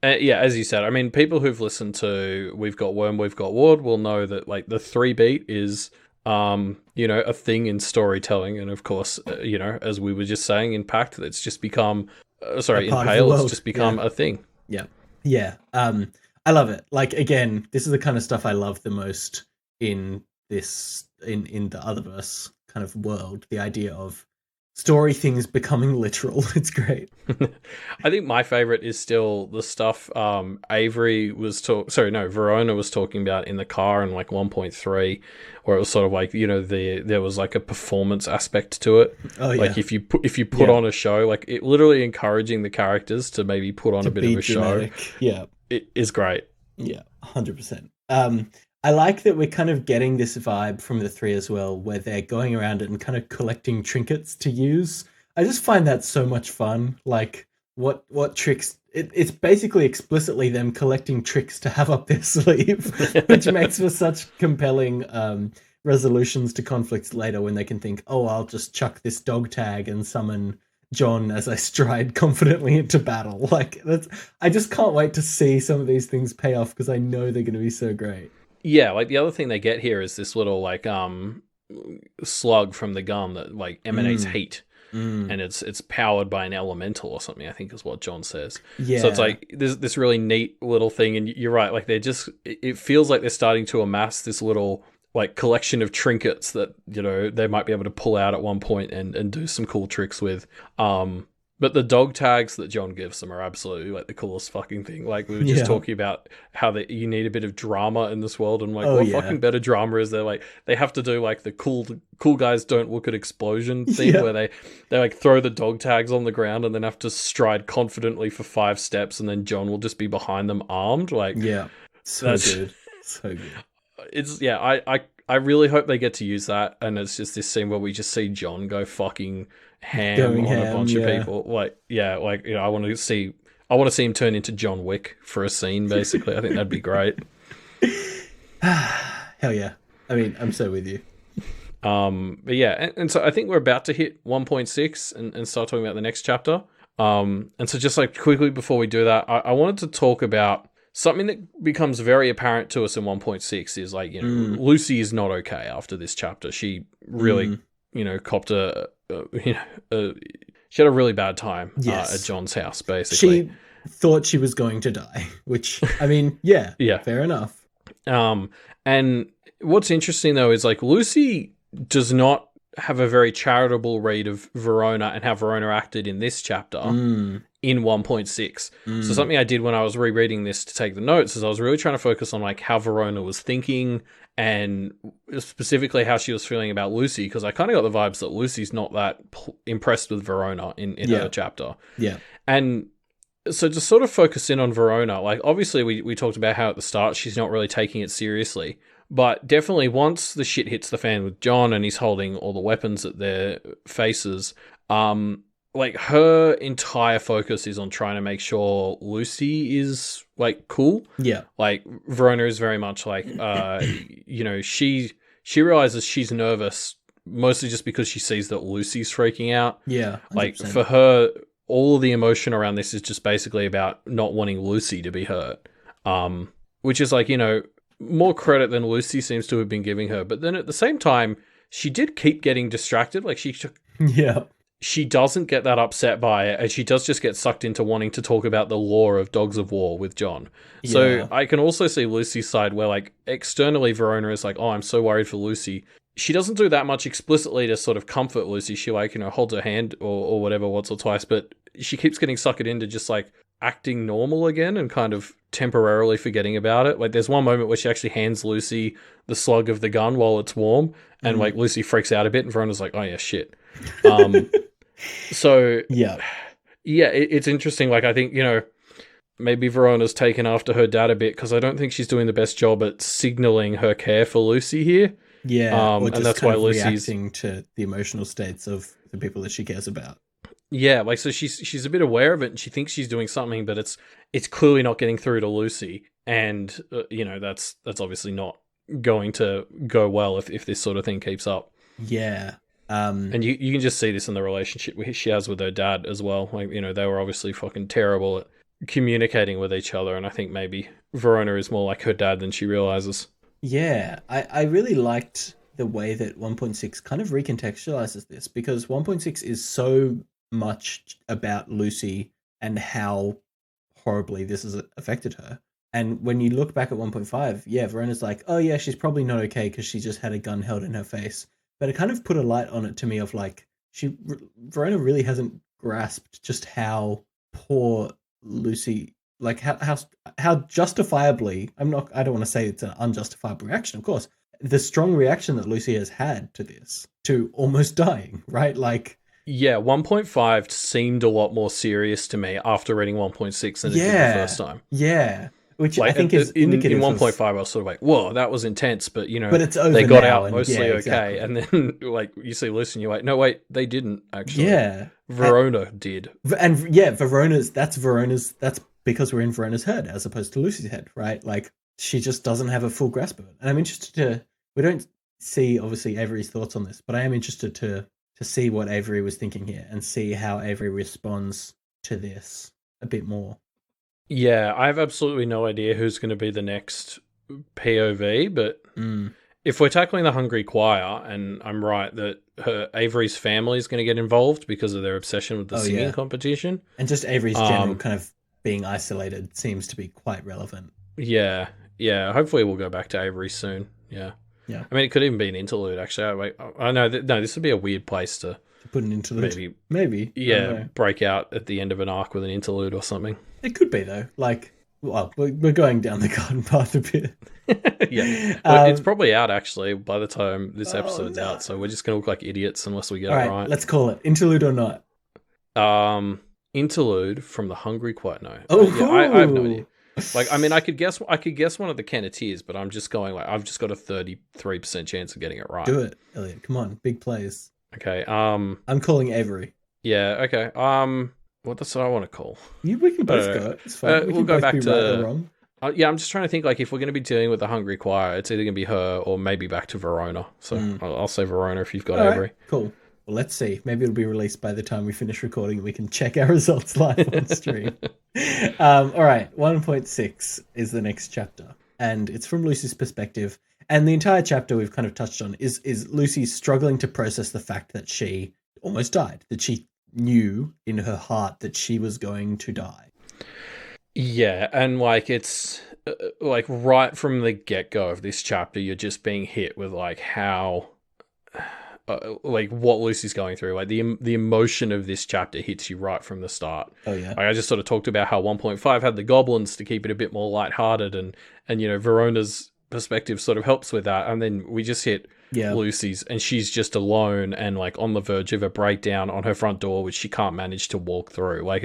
As you said, I mean, people who've listened to We've Got Worm, We've Got Ward will know that like the 3 beat is, a thing in storytelling. And of course, as we were just saying in Pact, it's just become, in Pale, it's just become a thing. Yeah. I love it. Like, again, this is the kind of stuff I love the most in this, in the Otherverse kind of world. The idea of story things becoming literal. It's great. I think my favorite is still the stuff Verona was talking about in the car in like 1.3, where it was sort of like, there was like a performance aspect to it. Like if you put on a show, like it literally encouraging the characters to maybe put on a bit of a dramatic show. Yeah. It is great. Yeah, 100%. I like that we're kind of getting this vibe from the 3 as well, where they're going around and kind of collecting trinkets to use. I just find that so much fun. Like, what tricks... It's basically explicitly them collecting tricks to have up their sleeve, which makes for such compelling resolutions to conflicts later, when they can think, oh, I'll just chuck this dog tag and summon John as I stride confidently into battle. Like that's, I just can't wait to see some of these things pay off because I know they're going to be so great. Yeah, like the other thing they get here is this little like slug from the gun that like emanates heat. And it's powered by an elemental or something, I think is what John says. Yeah. So it's like there's this really neat little thing, and you're right, like they're just, it feels like they're starting to amass this little like collection of trinkets that, you know, they might be able to pull out at one point and do some cool tricks with. But the dog tags that John gives them are absolutely like the coolest fucking thing. Like we were just talking about how you need a bit of drama in this world, and like what fucking better drama is there? Like they have to do like the cool guys don't look at explosion thing where they like throw the dog tags on the ground and then have to stride confidently for 5 steps, and then John will just be behind them armed. Like so good, so good. It's I really hope they get to use that, and it's just this scene where we just see John go fucking ham on a bunch of people. Like, like, you know, I want to see him turn into John Wick for a scene, basically. I think that'd be great. Hell yeah. I mean, I'm so with you. But yeah, and so I think we're about to hit 1.6 and start talking about the next chapter. And so just like quickly before we do that, I wanted to talk about something that becomes very apparent to us in 1.6 is like, you know, Lucy is not okay after this chapter. She really, you know, copped she had a really bad time at John's house, basically. She thought she was going to die, which, I mean, fair enough. And what's interesting, though, is like Lucy does not have a very charitable read of Verona and how Verona acted in this chapter in 1.6. So something I did when I was rereading this to take the notes is I was really trying to focus on like how Verona was thinking and specifically how she was feeling about Lucy, because I kind of got the vibes that Lucy's not that impressed with Verona in her chapter. Yeah. And so to sort of focus in on Verona, like obviously we talked about how at the start she's not really taking it seriously. But definitely once the shit hits the fan with John and he's holding all the weapons at their faces, like her entire focus is on trying to make sure Lucy is like cool. Yeah. Like Verona is very much like, you know, she realizes she's nervous mostly just because she sees that Lucy's freaking out. Yeah. 100%. Like for her, all of the emotion around this is just basically about not wanting Lucy to be hurt. Which is like, you know, more credit than Lucy seems to have been giving her. But then at the same time, she did keep getting distracted. Like she doesn't get that upset by it, and she does just get sucked into wanting to talk about the lore of Dogs of War with John. So I can also see Lucy's side where like externally Verona is like, oh, I'm so worried for Lucy. She doesn't do that much explicitly to sort of comfort Lucy. She like, you know, holds her hand or whatever once or twice, but she keeps getting suckered into just like acting normal again and kind of temporarily forgetting about it. Like there's one moment where she actually hands Lucy the slug of the gun while it's warm, and like Lucy freaks out a bit and Verona's like, oh yeah, shit. So it's interesting. Like I think, you know, maybe Verona's taken after her dad a bit because I don't think she's doing the best job at signaling her care for Lucy here. Yeah, and that's why Lucy's reacting to the emotional states of the people that she cares about. Yeah, like so she's a bit aware of it and she thinks she's doing something, but it's clearly not getting through to Lucy, and you know that's obviously not going to go well if this sort of thing keeps up. Yeah. And you can just see this in the relationship she has with her dad as well. Like, you know, they were obviously fucking terrible at communicating with each other, and I think maybe Verona is more like her dad than she realizes. Yeah, I really liked the way that 1.6 kind of recontextualizes this, because 1.6 is so much about Lucy and how horribly this has affected her. And when you look back at 1.5, Verona's like, oh yeah, she's probably not okay because she just had a gun held in her face. But it kind of put a light on it to me of like, Verona really hasn't grasped just how poor Lucy, like how justifiably, I don't want to say it's an unjustifiable reaction, of course, the strong reaction that Lucy has had to this, to almost dying, right? Like, yeah, 1.5 seemed a lot more serious to me after reading 1.6 than it did the first time. Yeah. Which like, I think is indicative in 1.5, I was sort of like, whoa, that was intense, but you know, but it's over they got now out mostly okay. And then like you see Lucy and you're like, no, wait, they didn't actually. Yeah. Verona did. And Verona's that's because we're in Verona's head as opposed to Lucy's head, right? Like she just doesn't have a full grasp of it. And I'm interested we don't see obviously Avery's thoughts on this, but I am interested to to see what Avery was thinking here and see how Avery responds to this a bit more. Yeah, I have absolutely no idea who's going to be the next POV, but if we're tackling the Hungry Choir, and I'm right that Avery's family is going to get involved because of their obsession with the singing competition. And just Avery's general kind of being isolated seems to be quite relevant. Yeah. Hopefully we'll go back to Avery soon. Yeah. I mean, it could even be an interlude, actually. I know that, no, this would be a weird place to put an interlude. Maybe. Yeah, break out at the end of an arc with an interlude or something. It could be, though. Like, well, we're going down the garden path a bit. Yeah. But it's probably out, actually, by the time this episode's out, so we're just going to look like idiots unless we get it right. Let's call it. Interlude or not? Interlude from the Hungry Choir. No. Oh, yeah, I have no idea. Like, I mean, I could guess one of the Kenneteers, but I'm just going like I've just got a 33% chance of getting it right. Do it, Elliot. Come on, big plays. Okay. I'm calling Avery. Yeah. Okay. What does I want to call? We can both go. It's fine. We'll go back to right or wrong. Yeah, I'm just trying to think. Like, if we're going to be dealing with the Hungry Choir, it's either going to be her or maybe back to Verona. So I'll say Verona if you've got Avery. Right, cool. Well, let's see. Maybe it'll be released by the time we finish recording and we can check our results live on stream. All right. 1.6 is the next chapter. And it's from Lucy's perspective. And the entire chapter we've kind of touched on is Lucy struggling to process the fact that she almost died, that she knew in her heart that she was going to die. Yeah. And like, it's like right from the get-go of this chapter, you're just being hit with like how... like what Lucy's going through, like the emotion of this chapter hits you right from the start. Oh yeah. Like I just sort of talked about how 1.5 had the goblins to keep it a bit more lighthearted, and you know Verona's perspective sort of helps with that, and then we just hit Lucy's, and she's just alone and like on the verge of a breakdown on her front door, which she can't manage to walk through. Like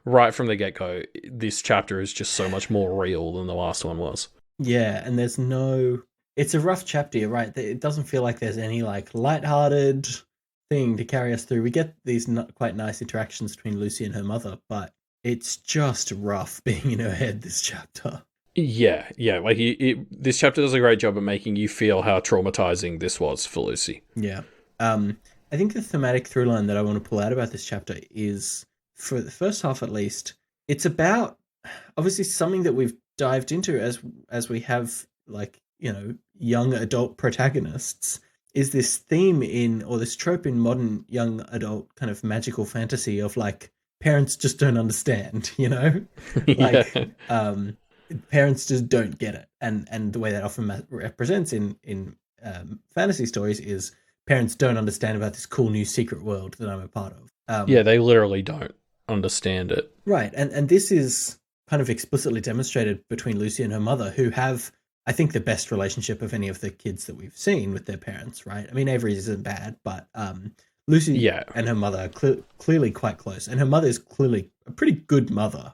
right from the get go, this chapter is just so much more real than the last one was. Yeah, and there's no. It's a rough chapter, right? It doesn't feel like there's any like lighthearted thing to carry us through. We get these quite nice interactions between Lucy and her mother, but it's just rough being in her head this chapter. Yeah. Like this chapter does a great job of making you feel how traumatizing this was for Lucy. Yeah. I think the thematic through line that I want to pull out about this chapter is, for the first half at least, it's about obviously something that we've dived into as we have like, you know, young adult protagonists, is this theme or this trope in modern young adult kind of magical fantasy of like parents just don't understand, you know, like parents just don't get it, and the way that often represents in fantasy stories is parents don't understand about this cool new secret world that I'm a part of. They literally don't understand it, right? And this is kind of explicitly demonstrated between Lucy and her mother, who have, I think, the best relationship of any of the kids that we've seen with their parents, right? I mean, Avery's isn't bad, but Lucy and her mother are clearly quite close. And her mother is clearly a pretty good mother.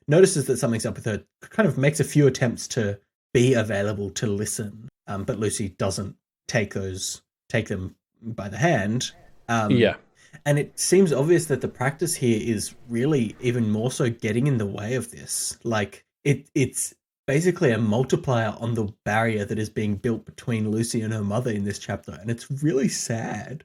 Notices that something's up with her, kind of makes a few attempts to be available to listen, but Lucy doesn't take them by the hand. And it seems obvious that the practice here is really even more so getting in the way of this. Like, it's basically a multiplier on the barrier that is being built between Lucy and her mother in this chapter, and it's really sad.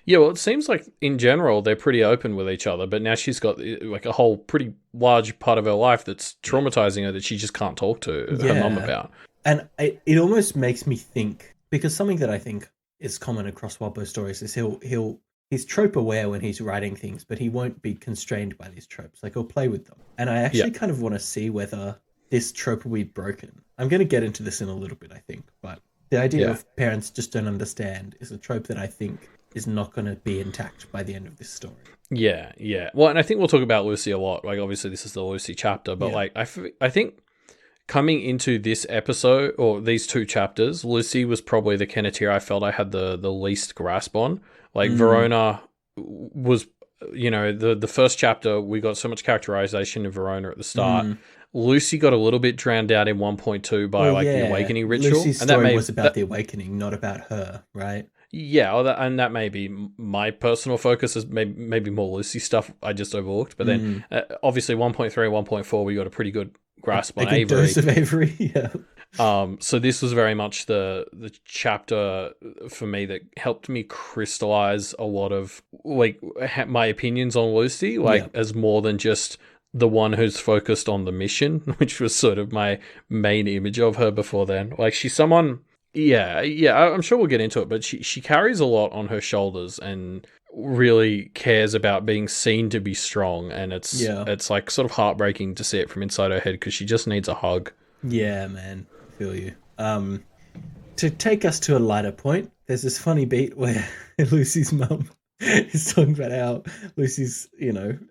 Yeah, well, it seems like in general they're pretty open with each other, but now she's got like a whole pretty large part of her life that's traumatizing her that she just can't talk to her mum about. And it almost makes me think, because something that I think is common across Walpo's stories is he's trope aware when he's writing things, but he won't be constrained by these tropes. Like, he'll play with them. And I actually kind of want to see whether this trope will be broken. I'm going to get into this in a little bit, I think, but the idea of parents just don't understand is a trope that I think is not going to be intact by the end of this story. Yeah. Well, and I think we'll talk about Lucy a lot. Like, obviously this is the Lucy chapter, but like, I think coming into this episode or these two chapters, Lucy was probably the Kenneteer I felt I had the least grasp on. Like, Verona was, you know, the first chapter, we got so much characterization of Verona at the start. Lucy got a little bit drowned out in 1.2 by the awakening ritual. Lucy's story was about the awakening, not about her, right? Yeah, and that may be my personal focus is maybe more Lucy stuff I just overlooked. But then obviously 1.3 and 1.4, we got a pretty good grasp a on good Avery. dose of Avery. Yeah. So this was very much the chapter for me that helped me crystallize a lot of like my opinions on Lucy, like as more than just the one who's focused on the mission, which was sort of my main image of her before then. Like she's someone, I'm sure we'll get into it, but she carries a lot on her shoulders and really cares about being seen to be strong, and it's like sort of heartbreaking to see it from inside her head because she just needs a hug. Yeah, man. I feel you. To take us to a lighter point, there's this funny beat where Lucy's mum is talking about how Lucy's,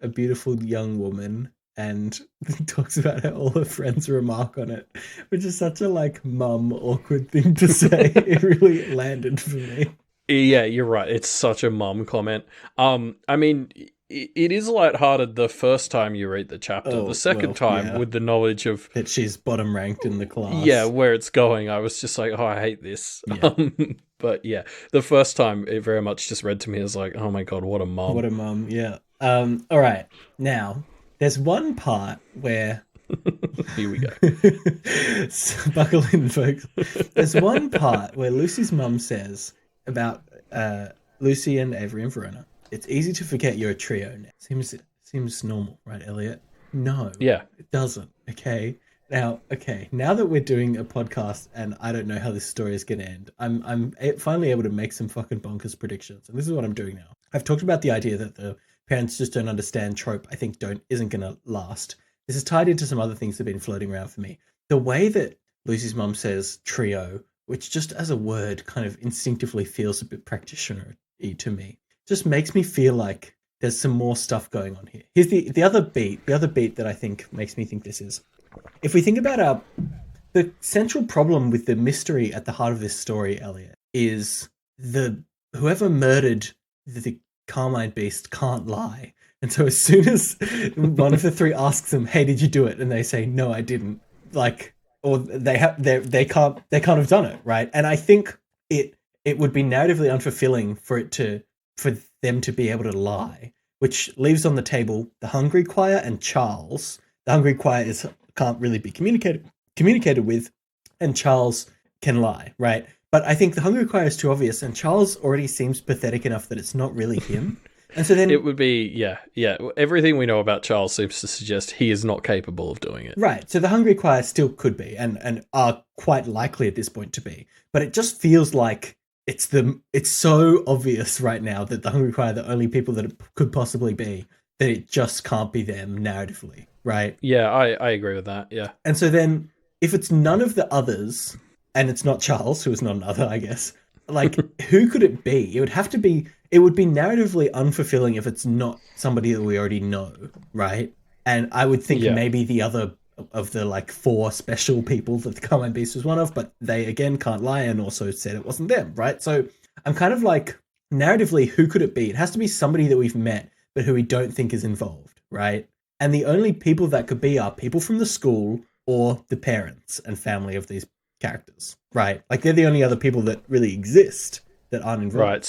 a beautiful young woman and talks about how all her friends remark on it, which is such a mum awkward thing to say. It really landed for me. Yeah, you're right. It's such a mum comment. I mean, it is lighthearted the first time you read the chapter. The second time, with the knowledge of that she's bottom ranked in the class. Yeah, where it's going, I was just like, oh, I hate this. Yeah. But yeah, the first time it very much just read to me as like, oh my god, what a mum. What a mum, yeah. All right, now there's one part where here we go. So buckle in, folks. There's one part where Lucy's mum says about Lucy and Avery and Verona. It's easy to forget you're a trio now. Seems normal, right, Elliot? No. Yeah. It doesn't, okay? Now that we're doing a podcast and I don't know how this story is going to end, I'm finally able to make some fucking bonkers predictions. And this is what I'm doing now. I've talked about the idea that the parents just don't understand trope, I think isn't going to last. This is tied into some other things that have been floating around for me. The way that Lucy's mum says trio, which just as a word kind of instinctively feels a bit practitioner-y to me, just makes me feel like there's some more stuff going on here. Here's the other beat that I think makes me think this is. If we think about the central problem with the mystery at the heart of this story, Elliot, is whoever murdered the Carmine Beast can't lie. And so as soon as one of the three asks them, hey, did you do it? And they say, no, I didn't. Or they can't have done it, right? And I think it would be narratively unfulfilling for them to be able to lie, which leaves on the table the Hungry Choir and Charles. The Hungry Choir can't really be communicated with, and Charles can lie, right? But I think the Hungry Choir is too obvious, and Charles already seems pathetic enough that it's not really him. And so then it would be, yeah. Everything we know about Charles seems to suggest he is not capable of doing it. Right. So the Hungry Choir still could be, and are quite likely at this point to be. But it just feels like it's so obvious right now that the Hungry Choir are the only people that it could possibly be, that it just can't be them narratively, right? Yeah, I agree with that, yeah. And so then, if it's none of the others, and it's not Charles, who is not another, I guess, who could it be? It would be narratively unfulfilling if it's not somebody that we already know, right? And I would think maybe the other of the four special people that the Carmine Beast was one of, but they again can't lie and also said it wasn't them, right? So I'm kind of narratively, who could it be? It has to be somebody that we've met, but who we don't think is involved, right? And the only people that could be are people from the school or the parents and family of these characters, right? They're the only other people that really exist that aren't involved. Right.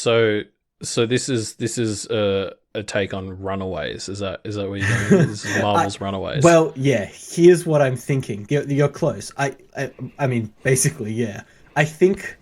So this is a take on Runaways. Is that what you're doing? This is Marvel's Runaways. Well, yeah. Here's what I'm thinking. You're close. I mean, basically, yeah. I think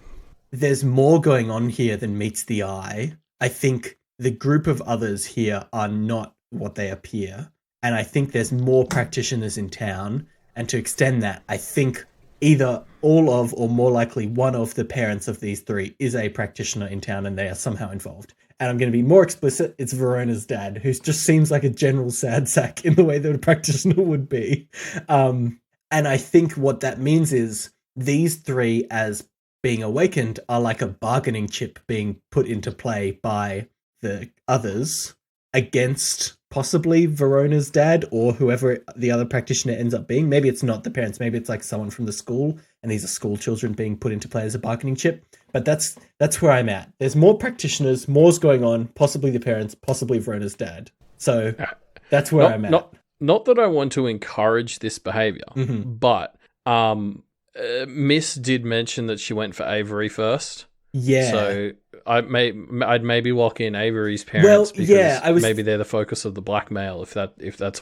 there's more going on here than meets the eye. I think the group of others here are not what they appear, and I think there's more practitioners in town. And to extend that, I think either all of, or more likely one of the parents of these three is a practitioner in town, and they are somehow involved. And I'm going to be more explicit. It's Verona's dad, who just seems like a general sad sack in the way that a practitioner would be. And I think what that means is these three, as being awakened, are like a bargaining chip being put into play by the others against possibly Verona's dad or whoever the other practitioner ends up being. Maybe it's not the parents. Maybe it's someone from the school, and these are school children being put into play as a bargaining chip. But that's where I'm at. There's more practitioners, more's going on, possibly the parents, possibly Verona's dad. So that's where I'm at. Not that I want to encourage this behavior, but Miss did mention that she went for Avery first. Yeah. So I'd maybe lock in Avery's parents because maybe they're the focus of the blackmail if that's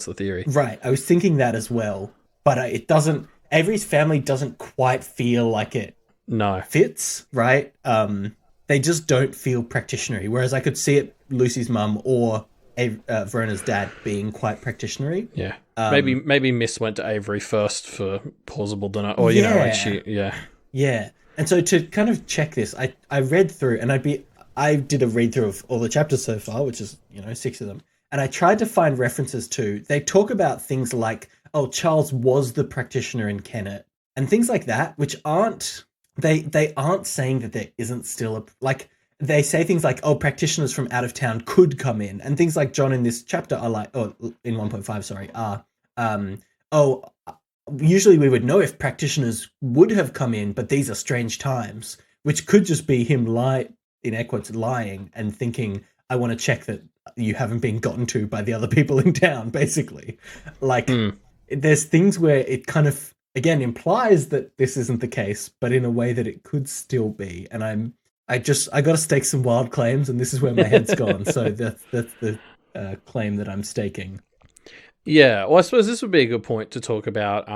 the theory. Right. I was thinking that as well. but it doesn't. Avery's family doesn't quite feel like it No. fits, right? They just don't feel practitioner-y. Whereas I could see it Lucy's mum or Verona's dad being quite practitioner-y. Yeah. Maybe Miss went to Avery first for plausible denial, or Yeah. Yeah. And so to kind of check this, I read through, and I did a read through of all the chapters so far, which is 6 of them, and I tried to find references to. They talk about things like, oh, Charles was the practitioner in Kennet, and things like that, which aren't they aren't saying that there isn't still a like. They say things like, oh, practitioners from out of town could come in, and things like John in this chapter are like, oh, in 1.5, sorry, are oh, usually we would know if practitioners would have come in, but these are strange times, which could just be him in air quotes, lying and thinking, I want to check that you haven't been gotten to by the other people in town, basically. Like, there's things where it kind of, again, implies that this isn't the case, but in a way that it could still be. And I got to stake some wild claims, and this is where my head's gone. So that's the claim that I'm staking. Yeah, well, I suppose this would be a good point to talk about.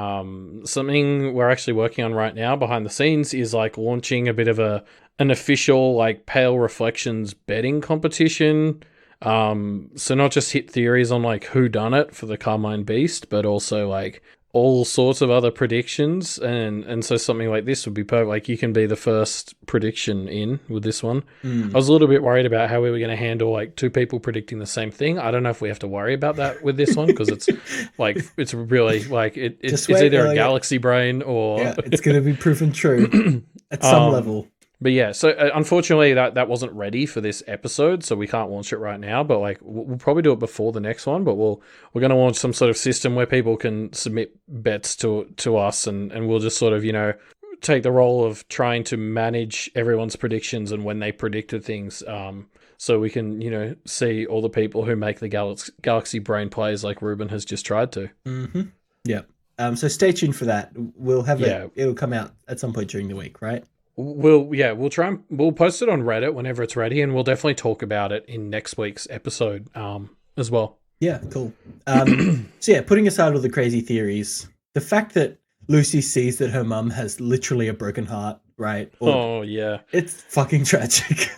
Something we're actually working on right now behind the scenes is like launching a bit of an official like Pale Reflections betting competition. So not just hit theories on like who done it for the Carmine Beast, but also like all sorts of other predictions, and so something like this would be perfect. Like you can be the first prediction in with this one. I was a little bit worried about how we were going to handle like two people predicting the same thing. I don't know if we have to worry about that with this one, because it's like it's really like it's either a galaxy brain or it's going to be proven true at some level. But yeah, so unfortunately that wasn't ready for this episode, so we can't launch it right now. But like we'll probably do it before the next one. But we're going to launch some sort of system where people can submit bets to us, and we'll just sort of take the role of trying to manage everyone's predictions and when they predicted things. So we can see all the people who make the galaxy brain plays like Ruben has just tried to. Mm-hmm. Yeah. So stay tuned for that. We'll have it'll come out at some point during the week, right? We'll post it on Reddit whenever it's ready, and we'll definitely talk about it in next week's episode as well. Yeah, cool. So yeah, putting aside all the crazy theories, the fact that Lucy sees that her mum has literally a broken heart, right? It's fucking tragic.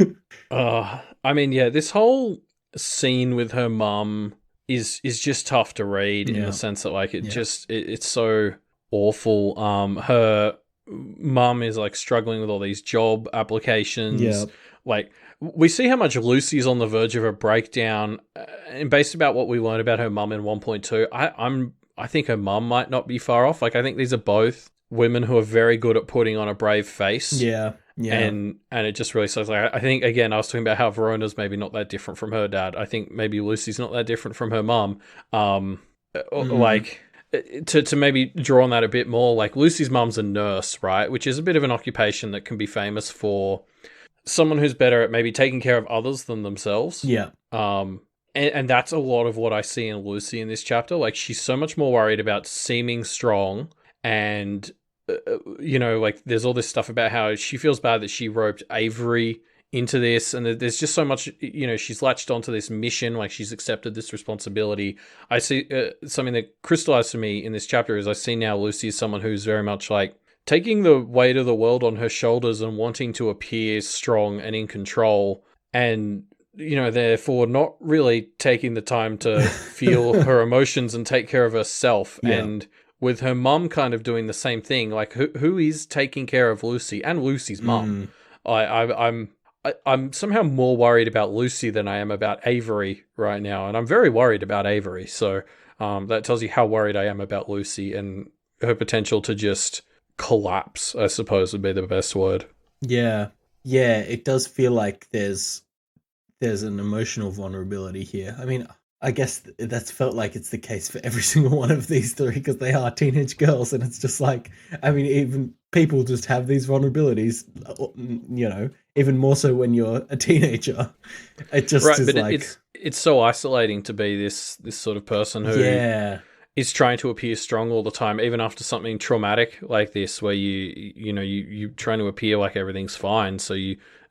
I mean, yeah, this whole scene with her mum is just tough to read in the sense that like it's so awful. Her mum is like struggling with all these job applications. Like we see how much Lucy's on the verge of a breakdown, and based about what we learned about her mum in 1.2, I think her mum might not be far off. Like I think these are both women who are very good at putting on a brave face. Yeah. And it just really says like I think again I was talking about how Verona's maybe not that different from her dad. I think maybe Lucy's not that different from her mum. Like to maybe draw on that a bit more, like Lucy's mum's a nurse, right? Which is a bit of an occupation that can be famous for someone who's better at maybe taking care of others than themselves. Yeah. And that's a lot of what I see in Lucy in this chapter. Like she's so much more worried about seeming strong, and like there's all this stuff about how she feels bad that she roped Avery into this, and there's just so much, she's latched onto this mission, like she's accepted this responsibility. I see something that crystallized for me in this chapter is I see now Lucy as someone who's very much like taking the weight of the world on her shoulders and wanting to appear strong and in control, and therefore not really taking the time to feel her emotions and take care of herself. And with her mum kind of doing the same thing, like who is taking care of Lucy and Lucy's mum? I'm somehow more worried about Lucy than I am about Avery right now, and I'm very worried about Avery. So that tells you how worried I am about Lucy and her potential to just collapse, I suppose would be the best word. Yeah, it does feel like there's an emotional vulnerability here. I mean, I guess that's felt like it's the case for every single one of these three because they are teenage girls, and it's just like, I mean, even people just have these vulnerabilities, even more so when you're a teenager. It just is but like... It's so isolating to be this sort of person who is trying to appear strong all the time, even after something traumatic like this, where you're trying to appear like everything's fine. So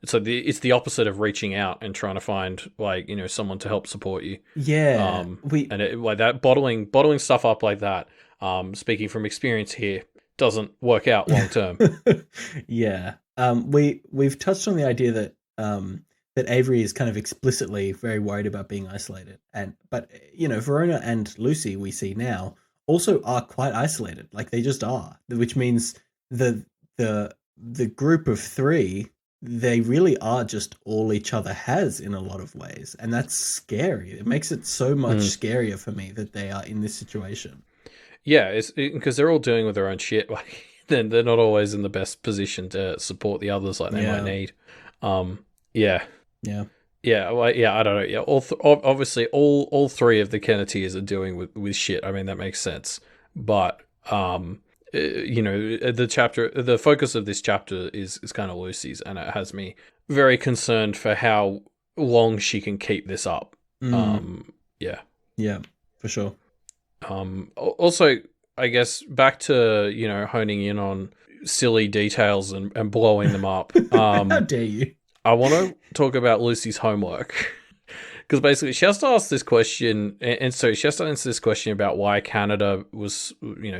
it's the opposite of reaching out and trying to find like someone to help support you. Yeah, like that bottling stuff up like that. speaking from experience here, doesn't work out long term. Yeah. We've touched on the idea that that Avery is kind of explicitly very worried about being isolated, but Verona and Lucy we see now also are quite isolated. Like they just are, which means the the group of three, they really are just all each other has in a lot of ways, and that's scary. It makes it so much scarier for me that they are in this situation. Yeah, it's because they're all dealing with their own shit. Like, then they're not always in the best position to support the others like they might need. Yeah, Yeah. yeah, well, yeah. I don't know. Yeah, obviously all three of the Kenneteers are dealing with shit. I mean that makes sense. But the focus of this chapter is kind of Lucy's, and it has me very concerned for how long she can keep this up. Yeah, for sure. Also, I guess back to honing in on silly details and blowing them up. How dare you? I want to talk about Lucy's homework. Because basically, she has to ask this question, and so she has to answer this question about why Canada was,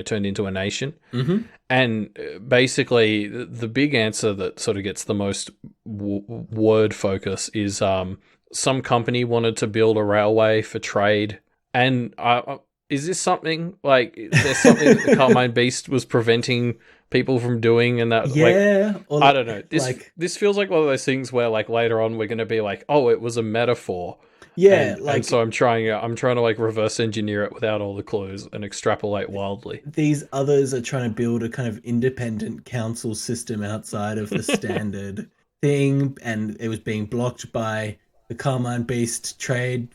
turned into a nation. Mm-hmm. And basically, the big answer that sort of gets the most word focus is some company wanted to build a railway for trade. And is this something like there's something that the Carmine Beast was preventing people from doing, and that I don't know. This feels like one of those things where like later on we're going to be like, oh, it was a metaphor. Yeah, and so I'm trying to like reverse engineer it without all the clues and extrapolate wildly. These others are trying to build a kind of independent council system outside of the standard thing, and it was being blocked by the Carmine Beast trade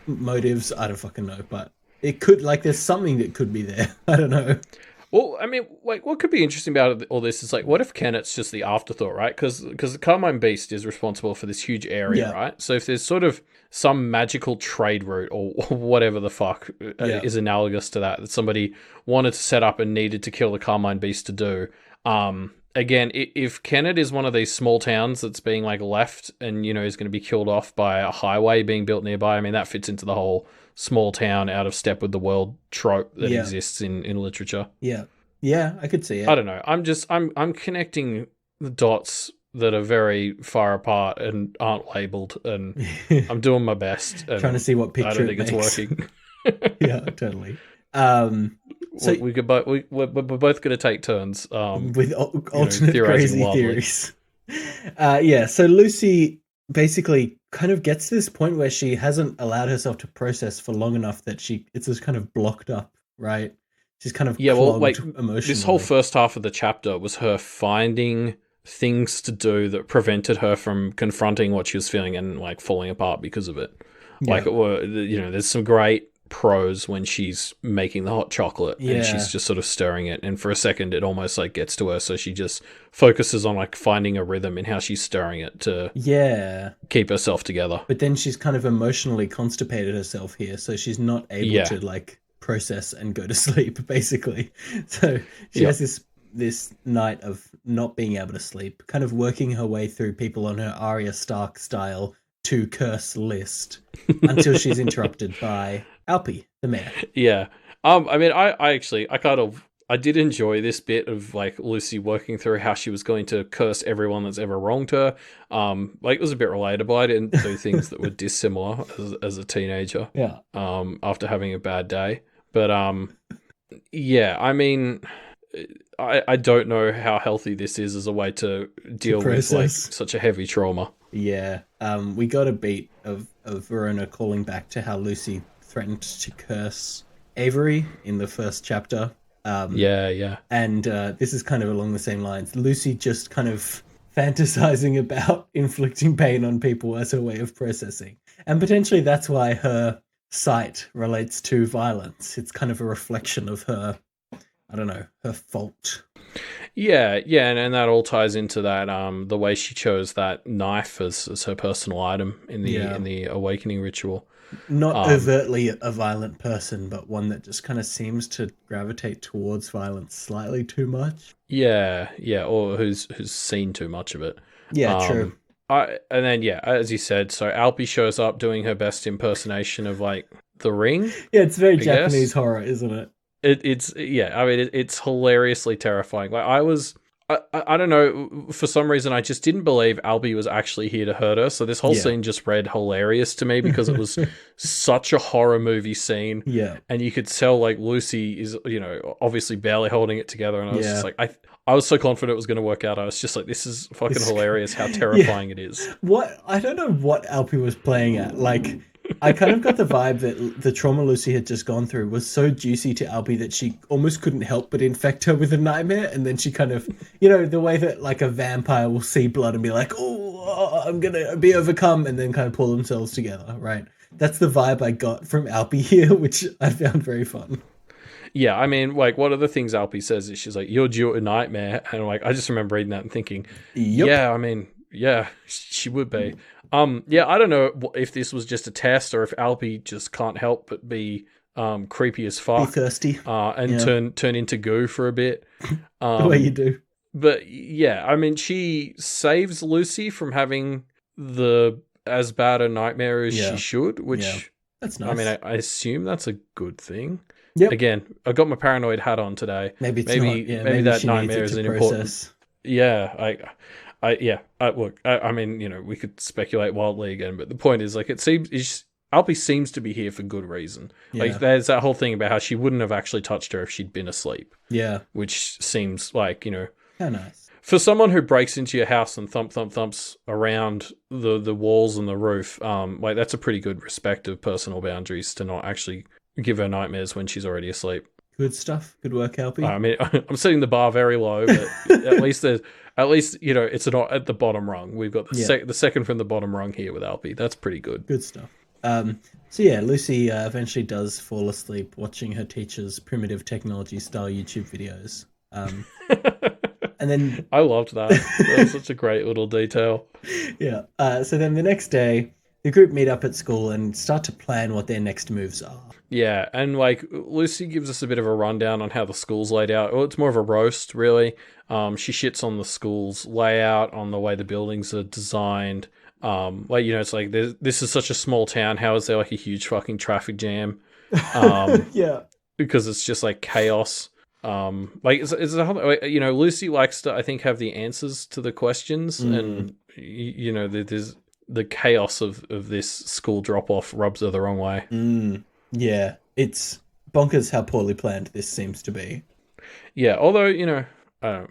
motives. I don't fucking know, but it could, like, there's something that could be there. I don't know. Well, I mean, like, what could be interesting about all this is, like, what if Kennet's just the afterthought, right? Because the Carmine Beast is responsible for this huge area, right? So if there's sort of some magical trade route or whatever the fuck is analogous to that somebody wanted to set up and needed to kill the Carmine Beast to do, again, if Kennet is one of these small towns that's being, like, left and, is going to be killed off by a highway being built nearby, I mean, that fits into the whole small town out of step with the world trope that exists in literature. Yeah, I could see it. I don't know. I'm connecting the dots that are very far apart and aren't labeled, and I'm doing my best. And trying to see what picture I don't think it's working. Yeah, totally. So we're both going to take turns with alternate crazy theories. So Lucy basically kind of gets to this point where she hasn't allowed herself to process for long enough that it's just kind of blocked up, right? She's kind of clogged emotionally. This whole first half of the chapter was her finding things to do that prevented her from confronting what she was feeling and like falling apart because of it. Like there's some great prose when she's making the hot chocolate and she's just sort of stirring it, and for a second it almost like gets to her, so she just focuses on like finding a rhythm in how she's stirring it to keep herself together. But then she's kind of emotionally constipated herself here, so she's not able to like process and go to sleep basically. So she has this night of not being able to sleep, kind of working her way through people on her Arya Stark style to curse list until she's interrupted by Alpi, the mayor. Yeah. I mean, I did enjoy this bit of like Lucy working through how she was going to curse everyone that's ever wronged her. Like it was a bit relatable. I didn't do things that were dissimilar as a teenager. Yeah. After having a bad day. But I mean, I don't know how healthy this is as a way to deal with like such a heavy trauma. Yeah. We got a beat of Verona calling back to how Lucy threatened to curse Avery in the first chapter. And this is kind of along the same lines. Lucy just kind of fantasizing about inflicting pain on people as her way of processing. And potentially that's why her sight relates to violence. It's kind of a reflection of her, I don't know, her fault. Yeah, and that all ties into that the way she chose that knife as her personal item in the awakening ritual. Not overtly a violent person, but one that just kind of seems to gravitate towards violence slightly too much. Yeah, or who's seen too much of it. Yeah, true. And then as you said, so Alpi shows up doing her best impersonation of like The Ring. Yeah, it's very Japanese horror, isn't it? it's yeah. I mean, it's hilariously terrifying. Like I don't know. For some reason, I just didn't believe Albie was actually here to hurt her. So this whole Yeah. scene just read hilarious to me because it was such a horror movie scene. Yeah. And you could tell like Lucy is, obviously barely holding it together. And I was just Yeah. like, I was so confident it was going to work out. I was just like, this is fucking It's- hilarious how Yeah. terrifying it is. What I don't know what Alpy was playing at. Like, I kind of got the vibe that the trauma Lucy had just gone through was so juicy to Alpy that she almost couldn't help but infect her with a nightmare, and then she kind of, the way that like a vampire will see blood and be like, "Oh, I'm gonna be overcome," and then kind of pull themselves together. Right? That's the vibe I got from Alpy here, which I found very fun. Yeah, I mean, like, one of the things Alpy says is she's like, "You're due a nightmare," and like, I just remember reading that and thinking, Yep. yeah, I mean, yeah, she would be. Yeah, I don't know if this was just a test or if Alpy just can't help but be creepy as Be fuck, thirsty. and Yeah. turn into goo for a bit. The way you do. But yeah, I mean, she saves Lucy from having as bad a nightmare as Yeah. she should, which Yeah. That's nice. I mean, I assume that's a good thing. Yep. Again, I got my paranoid hat on today. Maybe it's maybe not. Yeah, maybe that she needs nightmare it is to an important. process. Yeah, look, I mean, we could speculate wildly again, but the point is, like, Alpy seems to be here for good reason. Yeah. Like, there's that whole thing about how she wouldn't have actually touched her if she'd been asleep, Yeah. which seems like, How nice. for someone who breaks into your house and thumps around the walls and the roof, like, that's a pretty good respect of personal boundaries to not actually give her nightmares when she's already asleep. Good stuff. Good work, Alpy. I mean, I'm setting the bar very low, but at least it's not at the bottom rung. We've got the second from the bottom rung here with Alpy. That's pretty good. Good stuff. So yeah, Lucy eventually does fall asleep watching her teacher's primitive technology style YouTube videos. And then I loved that. That was such a great little detail. Yeah. So then the next day, the group meet up at school and start to plan what their next moves are. Yeah, and like Lucy gives us a bit of a rundown on how the school's laid out. Well, it's more of a roast, really. She shits on the school's layout, on the way the buildings are designed. It's like this is such a small town. How is there like a huge fucking traffic jam? Yeah. Because it's just like chaos. Lucy likes to, I think, have the answers to the questions, and there's the chaos of this school drop off rubs her the wrong way. Yeah, it's bonkers how poorly planned this seems to be. Yeah, although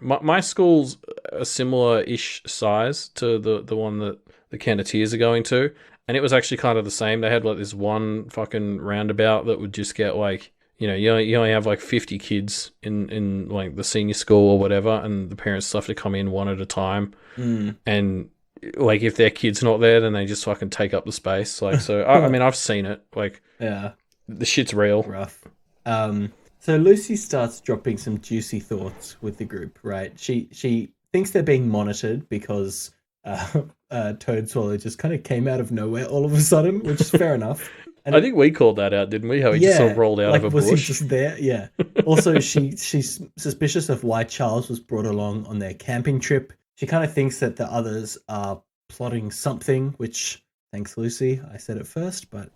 my school's a similar-ish size to the one that the Kenneteers are going to, and it was actually kind of the same. They had like this one fucking roundabout that would just get like, you only have like 50 kids in like the senior school or whatever, and the parents still have to come in one at a time. And like if their kid's not there, then they just fucking take up the space. Like, so I mean, I've seen it. Like, Yeah, the shit's real. rough. So Lucy starts dropping some juicy thoughts with the group, right? She thinks they're being monitored because Toad Swallow just kind of came out of nowhere all of a sudden, which is fair enough. And I think we called that out, didn't we? How he just sort of rolled out of a was bush. he just there? Yeah. Also, she's suspicious of why Charles was brought along on their camping trip. She kind of thinks that the others are plotting something, which, thanks, Lucy. I said it first, but,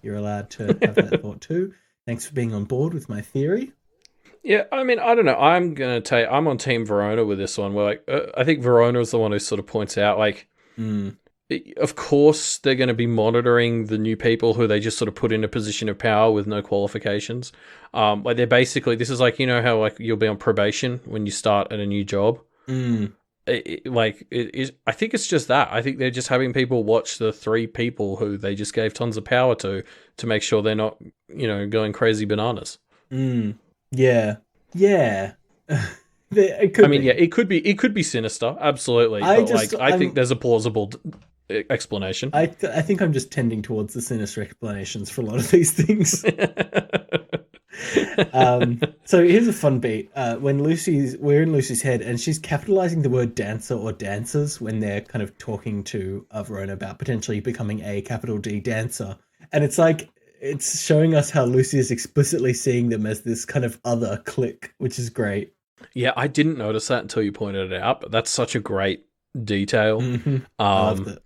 you're allowed to have that thought too. Thanks for being on board with my theory. Yeah, I mean, I don't know. I'm on Team Verona with this one. Where like, I think Verona is the one who sort of points out, like, of course they're going to be monitoring the new people who they just sort of put in a position of power with no qualifications. Like they're basically, this is like, how like you'll be on probation when you start at a new job. I think it's just that. I think they're just having people watch the three people who they just gave tons of power to make sure they're not, going crazy bananas. Yeah. It could be sinister, absolutely. I think there's a plausible explanation. I think I'm just tending towards the sinister explanations for a lot of these things. So here's a fun beat. When we're in Lucy's head, and she's capitalizing the word dancer or dancers when they're kind of talking to Verona about potentially becoming a capital D dancer. And it's like, it's showing us how Lucy is explicitly seeing them as this kind of other clique, which is great. Yeah, I didn't notice that until you pointed it out, but that's such a great detail. I loved it.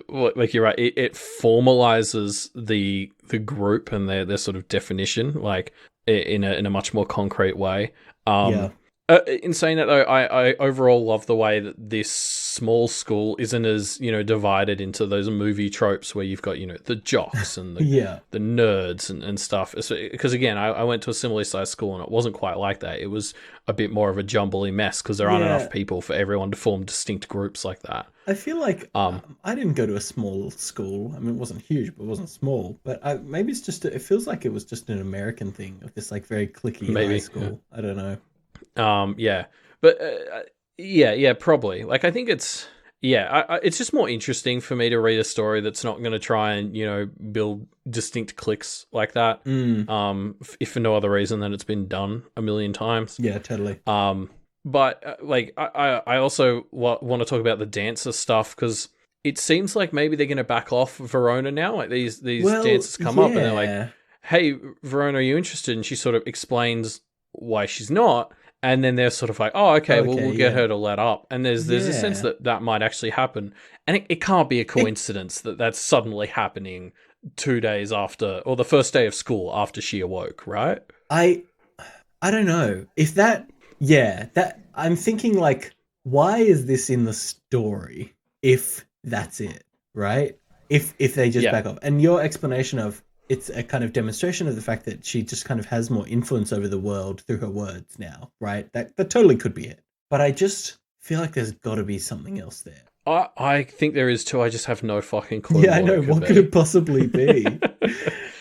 Like you're right, it formalizes the group and their sort of definition. Like in a much more concrete way. Yeah. In saying that though, I overall love the way that this small school isn't as, divided into those movie tropes where you've got, the jocks and Yeah. the nerds and stuff. Because again, I went to a similarly sized school and it wasn't quite like that. It was a bit more of a jumbly mess because there aren't Yeah. enough people for everyone to form distinct groups like that. I feel like Um, I didn't go to a small school. I mean, it wasn't huge, but it wasn't small. But maybe it's just, it feels like it was just an American thing of this like very cliquey high maybe. school. I don't know. Yeah, but yeah, probably. Like, I think it's it's just more interesting for me to read a story that's not going to try and build distinct cliques like that. If for no other reason than it's been done a million times. Yeah, totally. But like, I also want to talk about the dancer stuff because it seems like maybe they're going to back off Verona now. Like these dancers come up and they're like, "Hey, Verona, are you interested?" And she sort of explains why she's not. And then they're sort of like, oh, okay, well, we'll get her to let up. And there's a sense that might actually happen. And it can't be a coincidence that that's suddenly happening 2 days after, or the first day of school after she awoke, right? I don't know. If that I'm thinking like, why is this in the story if that's it, right? If they just back off. And your explanation of it's a kind of demonstration of the fact that she just kind of has more influence over the world through her words now, right? That totally could be it. But I just feel like there's got to be something else there. I think there is too. I just have no fucking clue. Yeah, I know. What could it possibly be?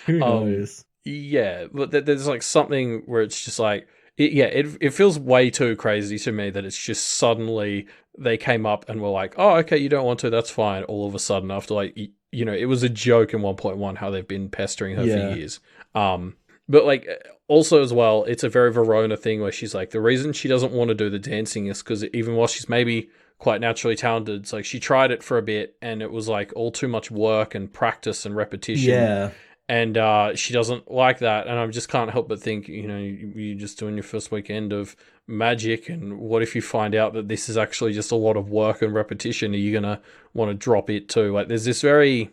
Who knows? Yeah, but there's like something where it's just like, it feels way too crazy to me that it's just suddenly they came up and were like, oh, okay, you don't want to, that's fine. All of a sudden after like, it was a joke in 1.1 how they've been pestering her for years. But like also as well, it's a very Verona thing where she's like, the reason she doesn't want to do the dancing is because even while she's maybe quite naturally talented, it's like she tried it for a bit and it was like all too much work and practice and repetition. Yeah. And she doesn't like that. And I just can't help but think, you're just doing your first weekend of magic. And what if you find out that this is actually just a lot of work and repetition? Are you going to want to drop it too? Like there's this very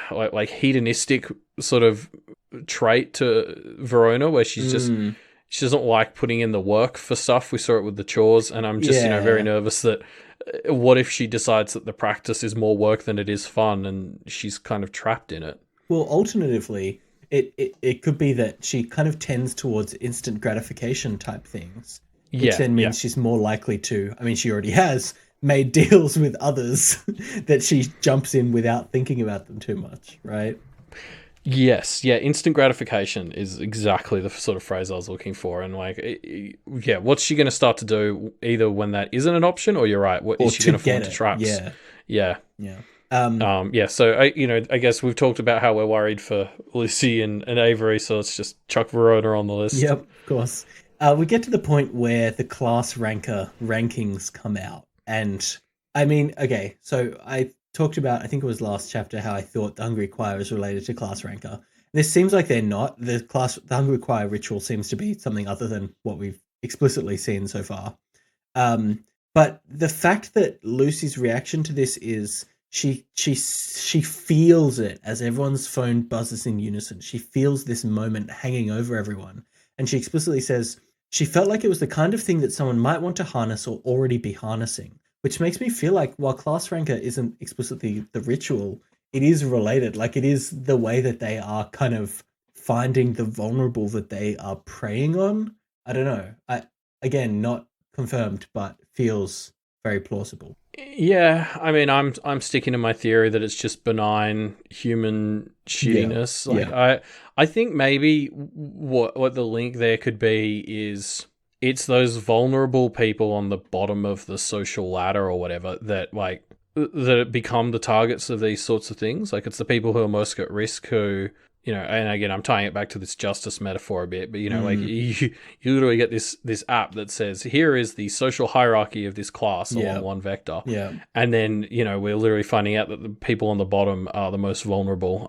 like hedonistic sort of trait to Verona where she's just, she doesn't like putting in the work for stuff. We saw it with the chores. And I'm just, very nervous that what if she decides that the practice is more work than it is fun and she's kind of trapped in it? Well, alternatively, it could be that she kind of tends towards instant gratification type things, which then means she's more likely to, I mean, she already has made deals with others that she jumps in without thinking about them too much, right? Yes, instant gratification is exactly the sort of phrase I was looking for. And like, what's she going to start to do either when that isn't an option or you're right, what is she going to fall into traps? Yeah. So I guess we've talked about how we're worried for Lucy and Avery, so let's just chuck Verona on the list. Yep, of course. We get to the point where the class ranker rankings come out, and I mean, okay, so I talked about, I think it was last chapter, how I thought the Hungry Choir is related to class ranker. This seems like they're not. The Hungry Choir ritual seems to be something other than what we've explicitly seen so far. But the fact that Lucy's reaction to this is she feels it as everyone's phone buzzes in unison. She feels this moment hanging over everyone. And she explicitly says she felt like it was the kind of thing that someone might want to harness or already be harnessing, which makes me feel like while class ranker isn't explicitly the ritual, it is related. Like it is the way that they are kind of finding the vulnerable that they are preying on. I don't know. Again, not confirmed, but feels very plausible. Yeah, I mean, I'm sticking to my theory that it's just benign human shittiness. I think maybe what the link there could be is it's those vulnerable people on the bottom of the social ladder or whatever that become the targets of these sorts of things. Like it's the people who are most at risk who, and again, I'm tying it back to this justice metaphor a bit, but like you literally get this app that says, here is the social hierarchy of this class along one vector. Yeah. And then, we're literally finding out that the people on the bottom are the most vulnerable.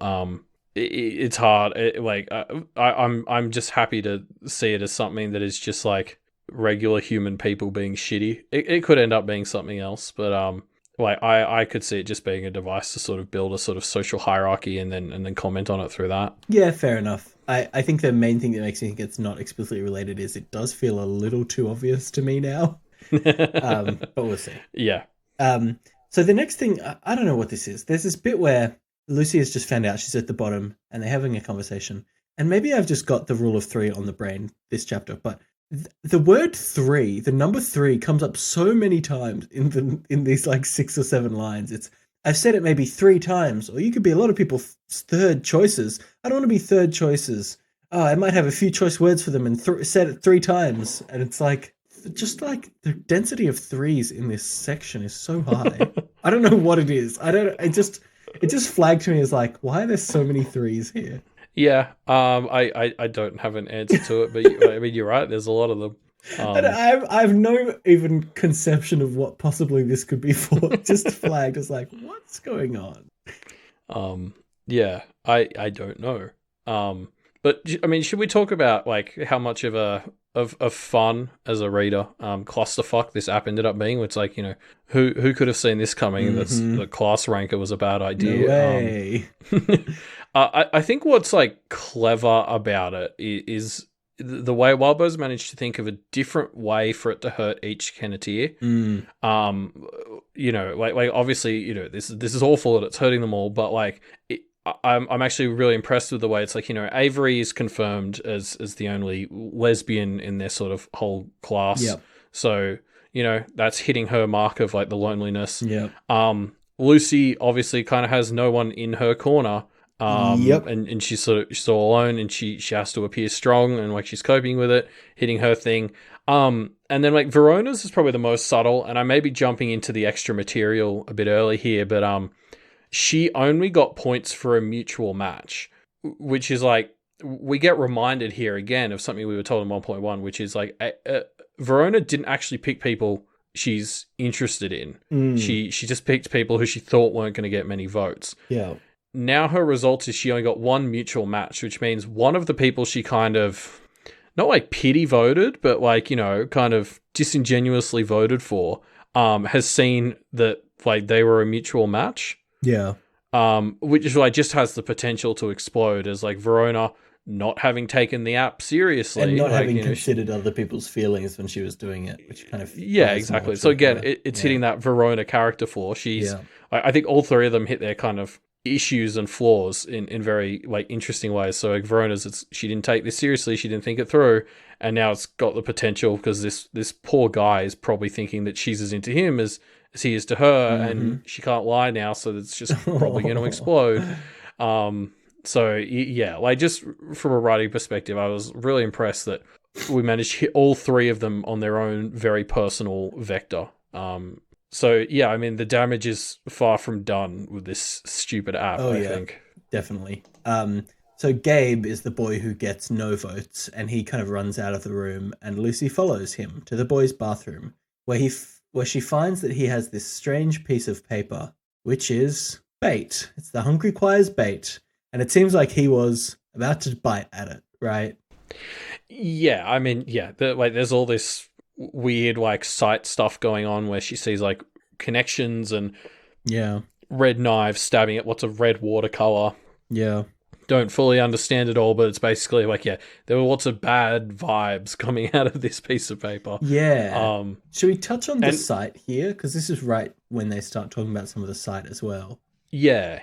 It's hard. I'm just happy to see it as something that is just like regular human people being shitty. It could end up being something else, but Like I could see it just being a device to sort of build a sort of social hierarchy and then comment on it through that. Yeah, fair enough. I think the main thing that makes me think it's not explicitly related is it does feel a little too obvious to me now. But we'll see. Yeah. So the next thing, I don't know what this is. There's this bit where Lucy has just found out she's at the bottom and they're having a conversation. And maybe I've just got the rule of three on the brain this chapter, but the word three, the number three, comes up so many times in these like 6 or 7 lines. I've said it maybe 3 times, or you could be a lot of people's third choices. I don't want to be third choices. Oh, I might have a few choice words for them and said it 3 times, and it's like just like the density of threes in this section is so high. I don't know what it is. It just flagged to me as like, why are there so many threes here? Yeah. I don't have an answer to it, but I mean, you're right. There's a lot of them. And I have no even conception of what possibly this could be for. Just flagged as like, what's going on? Yeah, I don't know. But I mean, should we talk about like how much of fun as a reader, clusterfuck this app ended up being? It's like, who could have seen this coming? Mm-hmm. The class ranker was a bad idea. No way. I think what's like clever about it is the way Wildbow's managed to think of a different way for it to hurt each Kenneteer. Like obviously, this is awful that it's hurting them all, but like I'm actually really impressed with the way it's like, Avery is confirmed as the only lesbian in their sort of whole class. Yep. So, that's hitting her mark of like the loneliness. Yep. Lucy obviously kind of has no one in her corner. Yep. And she's all alone, and she has to appear strong, and like she's coping with it, hitting her thing. And then like Verona's is probably the most subtle, and I may be jumping into the extra material a bit early here, but she only got points for a mutual match, which is like, we get reminded here again of something we were told in 1.1, which is like Verona didn't actually pick people she's interested in. She just picked people who she thought weren't going to get many votes. Yeah. Now her result is she only got one mutual match, which means one of the people she kind of, not like pity voted, but like, kind of disingenuously voted for, has seen that like they were a mutual match. Yeah. Which is like just has the potential to explode as like Verona not having taken the app seriously. And not like, having considered other people's feelings when she was doing it, which kind of... Yeah, exactly. So again, it's hitting that Verona character flaw. I think all 3 of them hit their kind of issues and flaws in very like interesting ways. So like Verona's, she didn't take this seriously, she didn't think it through, and now it's got the potential because this poor guy is probably thinking that she's as into him as he is to her, and she can't lie now, so it's just probably going to explode. So yeah, like just from a writing perspective, I was really impressed that we managed to hit all 3 of them on their own very personal vector. So yeah, I mean the damage is far from done with this stupid app. I think definitely. So Gabe is the boy who gets no votes, and he kind of runs out of the room, and Lucy follows him to the boys' bathroom, where she finds that he has this strange piece of paper, which is bait. It's the Hungry Choir's bait, and it seems like he was about to bite at it, right? Yeah, I mean, yeah, there's all this weird like sight stuff going on where she sees like connections and red knives stabbing at what's a red watercolor. Yeah. Don't fully understand it all, but it's basically like, yeah, there were lots of bad vibes coming out of this piece of paper. Yeah. Should we touch on the site here? Because this is right when they start talking about some of the site as well. Yeah.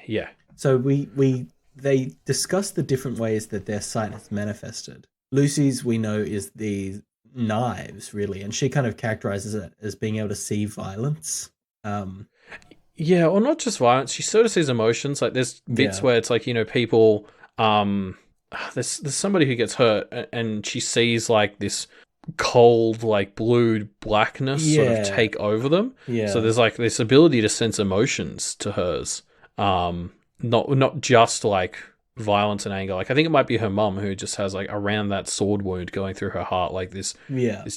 So they discuss the different ways that their site has manifested. Lucy's, we know, is the knives, really, and she kind of characterizes it as being able to see violence. Yeah, or not just violence. She sort of sees emotions. Like there's bits where it's like, people, there's somebody who gets hurt and she sees like this cold, like blue blackness sort of take over them. Yeah. So there's like this ability to sense emotions to hers. Not just like violence and anger. Like I think it might be her mum who just has like around that sword wound going through her heart, like this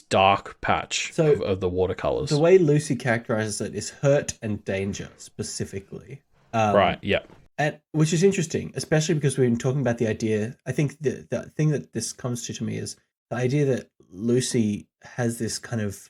dark patch of the watercolors. The way Lucy characterizes it is hurt and danger specifically. Right. Yeah. And which is interesting, especially because we've been talking about the idea. I think the thing that this comes to me is the idea that Lucy has this kind of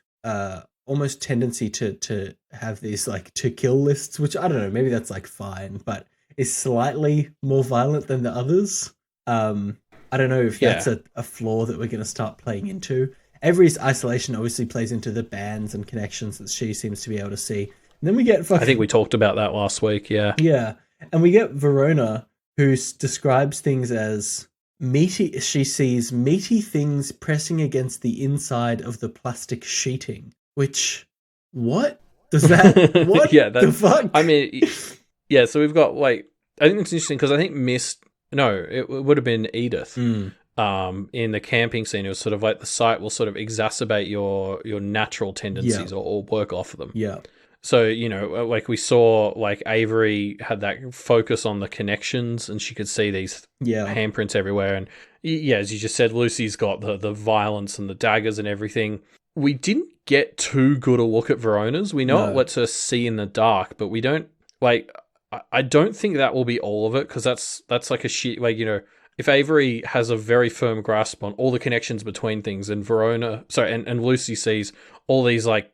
almost tendency to have these like to kill lists, which I don't know, maybe that's like fine, but is slightly more violent than the others. I don't know if that's a flaw that we're going to start playing into. Avery's isolation obviously plays into the bands and connections that she seems to be able to see. And then we get I think we talked about that last week, yeah. Yeah. And we get Verona, who describes things as meaty. She sees meaty things pressing against the inside of the plastic sheeting. Which, what? Does that, what the fuck? I mean, yeah, so we've got, like, I think it's interesting because I think it would have been Edith. In the camping scene, it was sort of like the sight will sort of exacerbate your natural tendencies or work off of them. Yeah. So, like we saw, like Avery had that focus on the connections and she could see these handprints everywhere. And yeah, as you just said, Lucy's got the violence and the daggers and everything. We didn't get too good a look at Verona's. We know it lets her see in the dark, but we don't, like, I don't think that will be all of it because that's like a shit, like, if Avery has a very firm grasp on all the connections between things and and Lucy sees all these like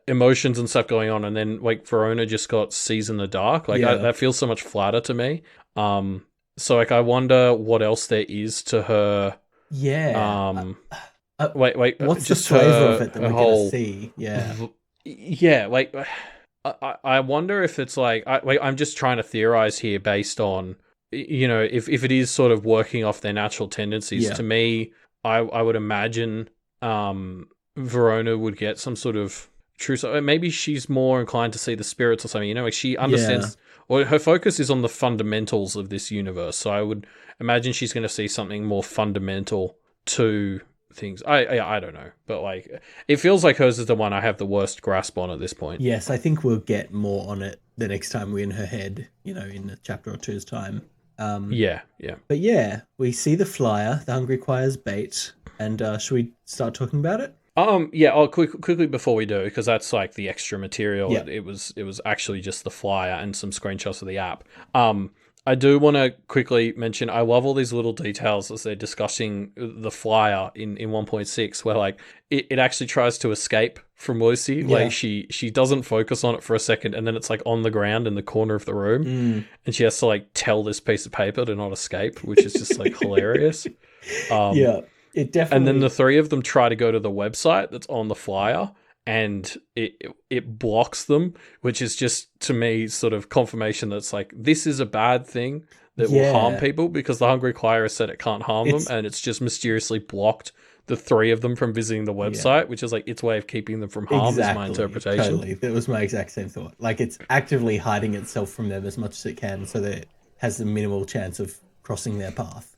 emotions and stuff going on and then like Verona just sees in the dark, like that feels so much flatter to me. So like I wonder what else there is to her. Wait, what's just the flavor of it that we're gonna see? Like I wonder if it's like I'm just trying to theorize here based on if it is sort of working off their natural tendencies. To me, I would imagine Verona would get some sort of true. So maybe she's more inclined to see the spirits or something. Like she understands, or her focus is on the fundamentals of this universe. So I would imagine she's going to see something more fundamental to things. I don't know, but like it feels like hers is the one I have the worst grasp on at this point. Yes, I think we'll get more on it the next time we're in her head. In a chapter or two's time. But yeah, we see the flyer, the Hungry Choir's bait, and should we start talking about it? I'll quickly before we do, because that's like the extra material. It was actually just the flyer and some screenshots of the app. I do want to quickly mention, I love all these little details as they're discussing the flyer in 1.6, where like it actually tries to escape from Lucy. Like she doesn't focus on it for a second, and then it's like on the ground in the corner of the room, and she has to like tell this piece of paper to not escape, which is just like hilarious. It definitely. And then the three of them try to go to the website that's on the flyer, and it blocks them, which is just, to me, sort of confirmation that's like, this is a bad thing that will harm people, because the Hungry Choir has said it can't harm them, and it's just mysteriously blocked the three of them from visiting the website, which is like its way of keeping them from harm, is my interpretation. Totally. That was my exact same thought. Like, it's actively hiding itself from them as much as it can so that it has the minimal chance of crossing their path.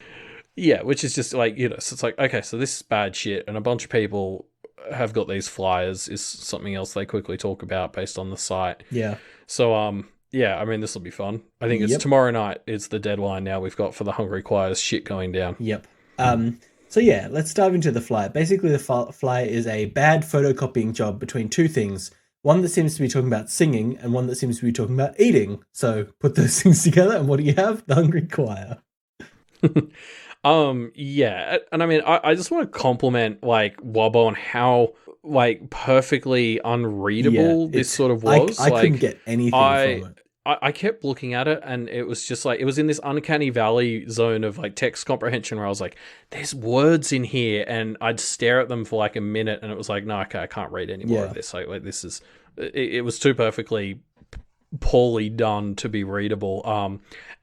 Yeah, which is just like, so it's like, okay, so this is bad shit, and a bunch of people have got these flyers is something else they quickly talk about based on the site. Yeah. So, I mean, this will be fun. I think it's tomorrow night is the deadline now we've got for the Hungry Choir's shit going down. Yep. So yeah, let's dive into the flyer. Basically, the flyer is a bad photocopying job between two things. One that seems to be talking about singing and one that seems to be talking about eating. So put those things together and what do you have? The Hungry Choir. And I mean, I just want to compliment like Wobbo on how like perfectly unreadable this sort of was. I couldn't get anything from it. I kept looking at it, and it was just like, it was in this uncanny valley zone of like text comprehension where I was like, there's words in here, and I'd stare at them for like a minute, and it was like, no, okay, I can't read any more of this. Like this is, it was too perfectly poorly done to be readable.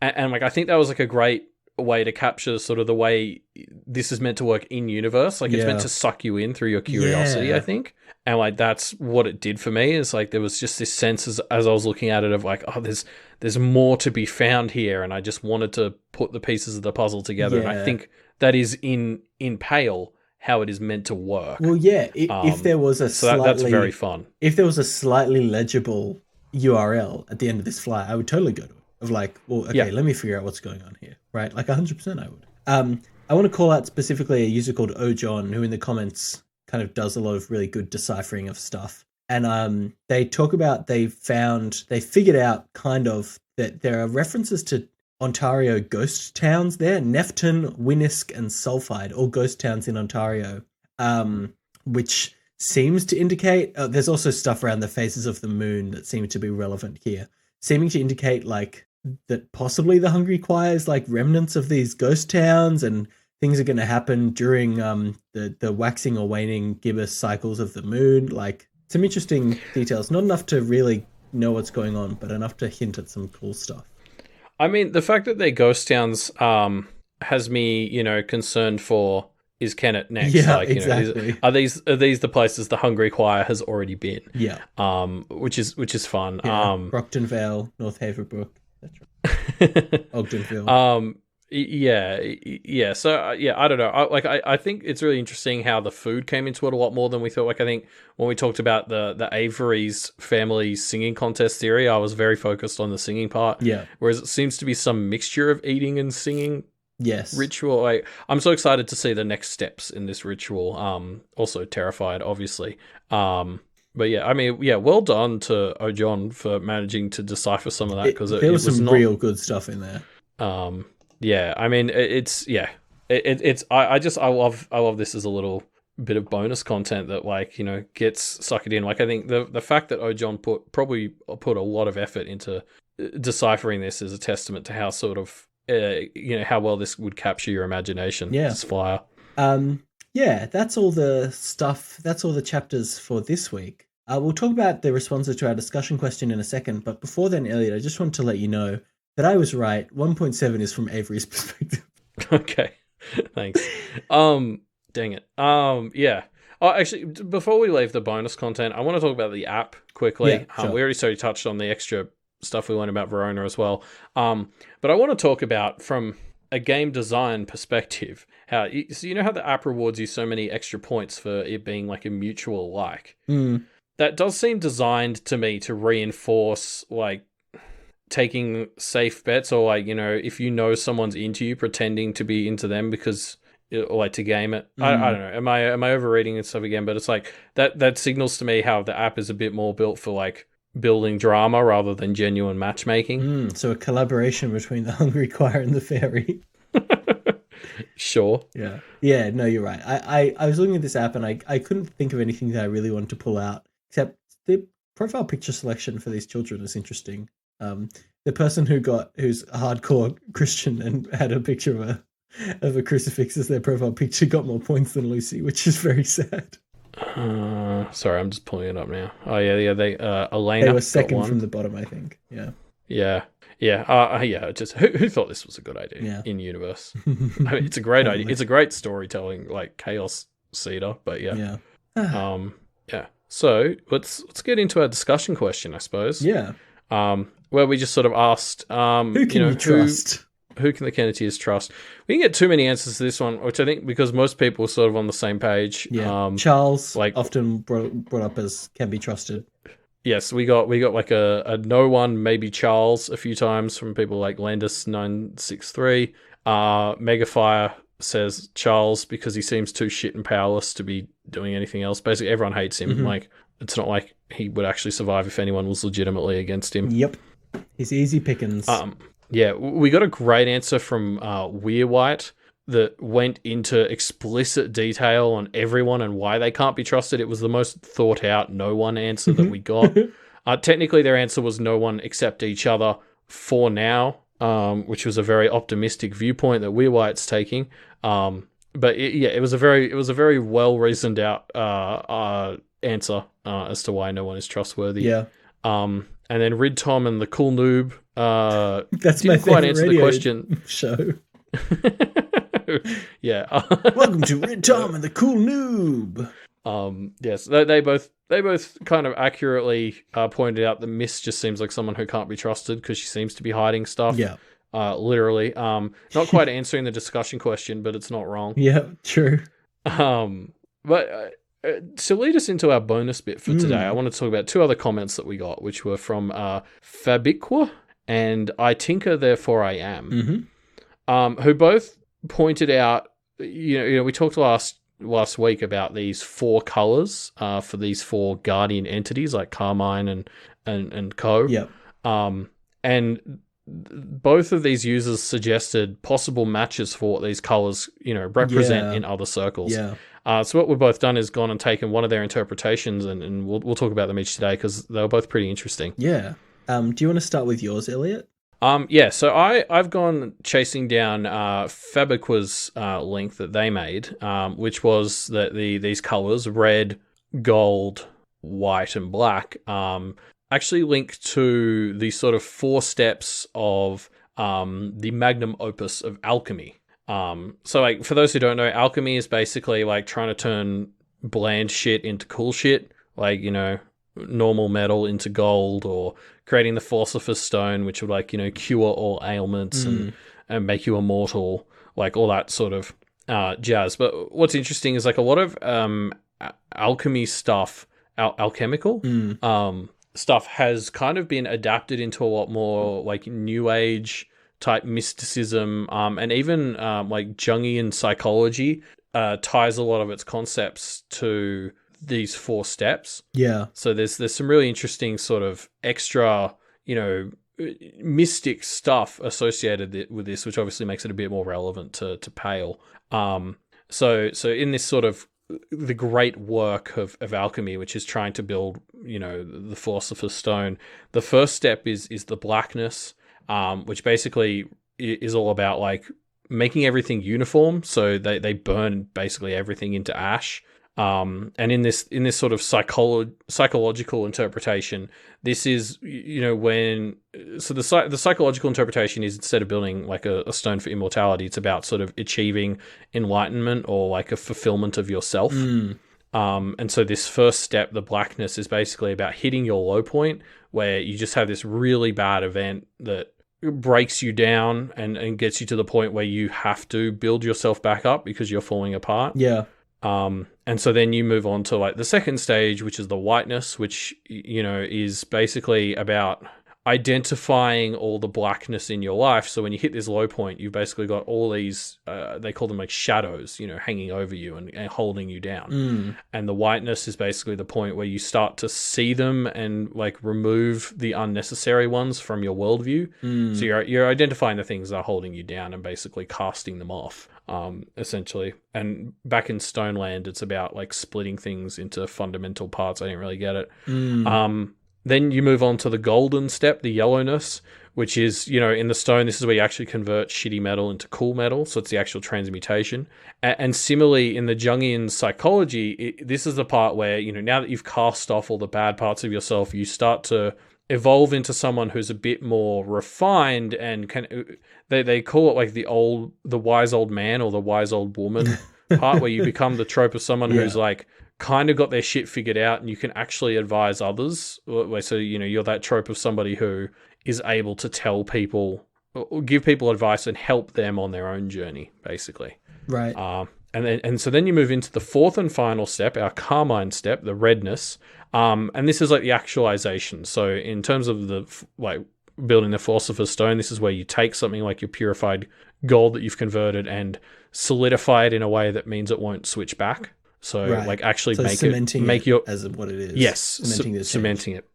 And like I think that was like a great way to capture sort of the way this is meant to work in universe. Like it's meant to suck you in through your curiosity, I think. And like that's what it did for me. Is like there was just this sense as I was looking at it of like, oh, there's more to be found here, and I just wanted to put the pieces of the puzzle together. And I think that is in Pale how it is meant to work. Well, yeah. If there was a that's very fun. If there was a slightly legible URL at the end of this flyer, I would totally go to it. Of like, well, okay, let me figure out what's going on here, right? Like 100% I would. I want to call out specifically a user called Ojon, who in the comments kind of does a lot of really good deciphering of stuff. And they talk about they figured out kind of that there are references to Ontario ghost towns there. Nefton, Winnisk, and Sulphide, all ghost towns in Ontario, which seems to indicate there's also stuff around the phases of the moon that seem to be relevant here, seeming to indicate like that possibly the Hungry Choir is like remnants of these ghost towns, and things are going to happen during the waxing or waning gibbous cycles of the moon. Like some interesting details, not enough to really know what's going on, but enough to hint at some cool stuff. I mean, the fact that they're ghost towns has me, concerned for, is Kennet next? Yeah, like, exactly. Are these the places the Hungry Choir has already been? Yeah. Which is fun. Yeah. Brockton Vale, North Haverbrook, etc. Ogdenville. Yeah. So I don't know. I think it's really interesting how the food came into it a lot more than we thought. Like, I think when we talked about the Avery's family singing contest theory, I was very focused on the singing part. Yeah. Whereas it seems to be some mixture of eating and singing. Yes. Ritual. I'm so excited to see the next steps in this ritual. Also terrified, obviously. But yeah, I mean, yeah, well done to O'John for managing to decipher some of that, because there was some real good stuff in there. Yeah, I mean, I love this as a little bit of bonus content that gets suckered in. Like, I think the fact that O'John probably put a lot of effort into deciphering this is a testament to how sort of how well this would capture your imagination. Yeah, this fire. Yeah, that's all the stuff. That's all the chapters for this week. We'll talk about the responses to our discussion question in a second, but before then, Elliot, I just want to let you know that I was right. 1.7 is from Avery's perspective. Okay, thanks. Dang it. Yeah. Oh, actually, before we leave the bonus content, I want to talk about the app quickly. Yeah, sure. We already sort of touched on the extra stuff we learned about Verona as well. But I want to talk about, from a game design perspective, how how the app rewards you so many extra points for it being like a mutual like. That does seem designed to me to reinforce like taking safe bets, or if someone's into you, pretending to be into them because, or like to game it. I don't know. Am I overreading and stuff again? But it's like that signals to me how the app is a bit more built for like building drama rather than genuine matchmaking. So a collaboration between the Hungry Choir and the Fairy. Sure. Yeah. No, you're right. I was looking at this app and I couldn't think of anything that I really wanted to pull out, except the profile picture selection for these children is interesting. The person who's a hardcore Christian and had a picture of a crucifix as their profile picture got more points than Lucy, which is very sad. Sorry, I'm just pulling it up now. Oh yeah. They Elena. They were second from the bottom, I think. Yeah. Just who thought this was a good idea in universe? I mean, it's a great idea. It's a great storytelling, like chaos seeder. But yeah. So let's get into our discussion question, I suppose. Yeah. Where we just sort of asked, who can you trust? Who can the Kenneteers trust? We didn't get too many answers to this one, which I think because most people are sort of on the same page. Yeah. Charles, like often brought up as can be trusted. Yes, we got like a no one, maybe Charles a few times from people like Landis963. Megafire says Charles because he seems too shit and powerless to be doing anything else. Basically, everyone hates him. Like, it's not like he would actually survive if anyone was legitimately against him. Yep. He's easy pickings. Yeah, we got a great answer from Weir White that went into explicit detail on everyone and why they can't be trusted. It was the most thought out no one answer that we got. Technically, their answer was no one except each other for now, which was a very optimistic viewpoint that Weir White's taking. But it was a very well reasoned out answer as to why no one is trustworthy. Yeah. And then Rid Tom and the Cool Noob that's my quite favorite answer radio the question. Show. Yeah. Welcome to Rid Tom and the Cool Noob. Yes, they both kind of accurately pointed out that Miss just seems like someone who can't be trusted because she seems to be hiding stuff. Yeah. Literally. Not quite answering the discussion question, but it's not wrong. Yeah, true. But to lead us into our bonus bit for today, I want to talk about two other comments that we got, which were from Fabiqua and I Tinker, Therefore I Am, who both pointed out, we talked last week about these 4 colors for these 4 guardian entities like Carmine and Co. Yep. And both of these users suggested possible matches for what these colors, represent in other circles. Yeah. So what we've both done is gone and taken one of their interpretations, and we'll talk about them each today because they were both pretty interesting. Yeah. Do you want to start with yours, Elliot? Yeah, so I've gone chasing down Fabriqua's link that they made, which was that these colors, red, gold, white, and black, actually link to the sort of 4 steps of the magnum opus of alchemy. So like for those who don't know, alchemy is basically like trying to turn bland shit into cool shit, like, you know, normal metal into gold, or creating the philosopher's stone, which would, like, you know, cure all ailments and make you immortal, like all that sort of jazz. But what's interesting is like a lot of alchemy stuff, alchemical stuff has kind of been adapted into a lot more like new age type mysticism, and even like Jungian psychology ties a lot of its concepts to these 4 steps. Yeah. So there's some really interesting sort of extra, you know, mystic stuff associated with this, which obviously makes it a bit more relevant to Pale. So in this sort of the great work of alchemy, which is trying to build, you know, the philosopher's stone, the first step is the blackness, which basically is all about like making everything uniform. So they burn basically everything into ash. And in this sort of psychological interpretation, this is, you know, the psychological interpretation is, instead of building like a stone for immortality, it's about sort of achieving enlightenment or like a fulfillment of yourself. And so this first step, the blackness, is basically about hitting your low point, where you just have this really bad event that breaks you down and gets you to the point where you have to build yourself back up because you're falling apart. Yeah. And so then you move on to like the second stage, which is the whiteness, which, you know, is basically about identifying all the blackness in your life. So when you hit this low point, you've basically got all these, they call them like shadows, you know, hanging over you and holding you down. And the whiteness is basically the point where you start to see them and like remove the unnecessary ones from your worldview. So you're identifying the things that are holding you down and basically casting them off, essentially. And back in Stoneland, it's about like splitting things into fundamental parts. I didn't really get it. Then you move on to the golden step, the yellowness, which is, you know, in the stone, this is where you actually convert shitty metal into cool metal. So it's the actual transmutation. And similarly, in the Jungian psychology, this is the part where, you know, now that you've cast off all the bad parts of yourself, you start to evolve into someone who's a bit more refined and they call it like the wise old man or the wise old woman part, where you become the trope of someone who's like kind of got their shit figured out and you can actually advise others. So, you know, you're that trope of somebody who is able to tell people, or give people advice and help them on their own journey, basically. Right. And so then you move into the 4th and final step, our carmine step, the redness. And this is like the actualization. So in terms of the like building the philosopher's stone, this is where you take something like your purified gold that you've converted and solidify it in a way that means it won't switch back. So like actually make your as what it is. Yes, cementing it.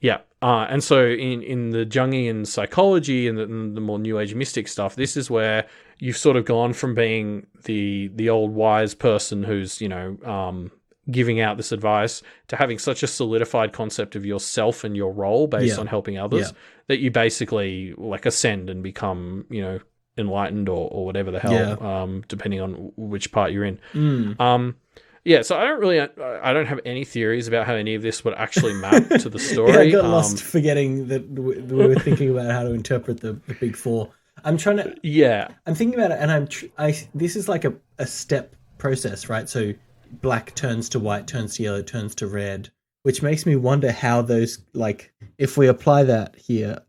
Yeah. And so in the Jungian psychology and the more New Age mystic stuff, this is where you've sort of gone from being the old wise person who's, you know, giving out this advice to having such a solidified concept of yourself and your role based on helping others that you basically like ascend and become, you know, enlightened or whatever the hell, depending on which part you're in. So I don't have any theories about how any of this would actually map to the story. I got lost forgetting that we were thinking about how to interpret the big 4. I'm trying to. Yeah. I'm thinking about it, and this is like a step process, right? So black turns to white, turns to yellow, turns to red, which makes me wonder how those, like, if we apply that here,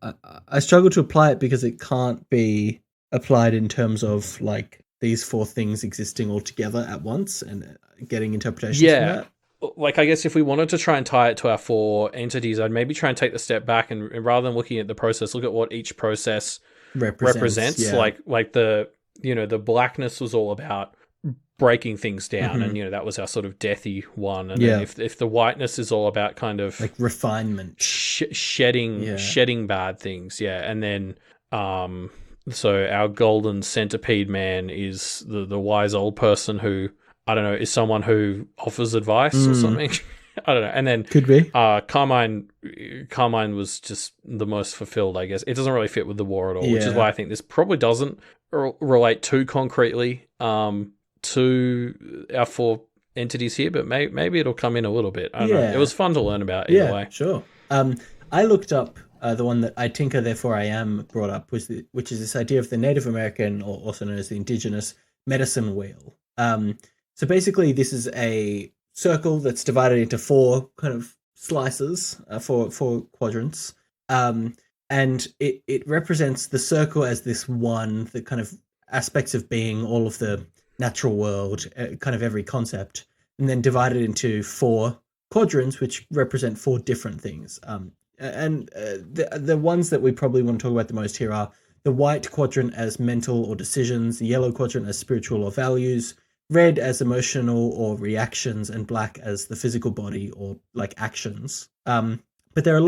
I struggle to apply it because it can't be applied in terms of like these 4 things existing all together at once and getting interpretations from that. Like, I guess if we wanted to try and tie it to our 4 entities, I'd maybe try and take the step back and rather than looking at the process, look at what each process represents. Yeah. Like the, you know, the blackness was all about breaking things down, and, you know, that was our sort of deathy one. And then if the whiteness is all about kind of like refinement, shedding bad things, and then so our golden centipede man is the wise old person who I don't know, is someone who offers advice or something. I don't know. And then Could be. Carmine was just the most fulfilled, I guess. It doesn't really fit with the war at all, which is why I think this probably doesn't relate too concretely to our 4 entities here, but maybe it'll come in a little bit. I don't know. It was fun to learn about either way. Sure. I looked up the one that I Tinker, Therefore I Am brought up, which is this idea of the Native American, or also known as the indigenous medicine wheel. So basically, this is a circle that's divided into 4 kind of slices, 4 quadrants, and it represents the circle as this one, the kind of aspects of being, all of the natural world, kind of every concept, and then divided into 4 quadrants, which represent 4 different things. The ones that we probably want to talk about the most here are the white quadrant as mental or decisions, the yellow quadrant as spiritual or values, red as emotional or reactions, and black as the physical body or like actions. But there are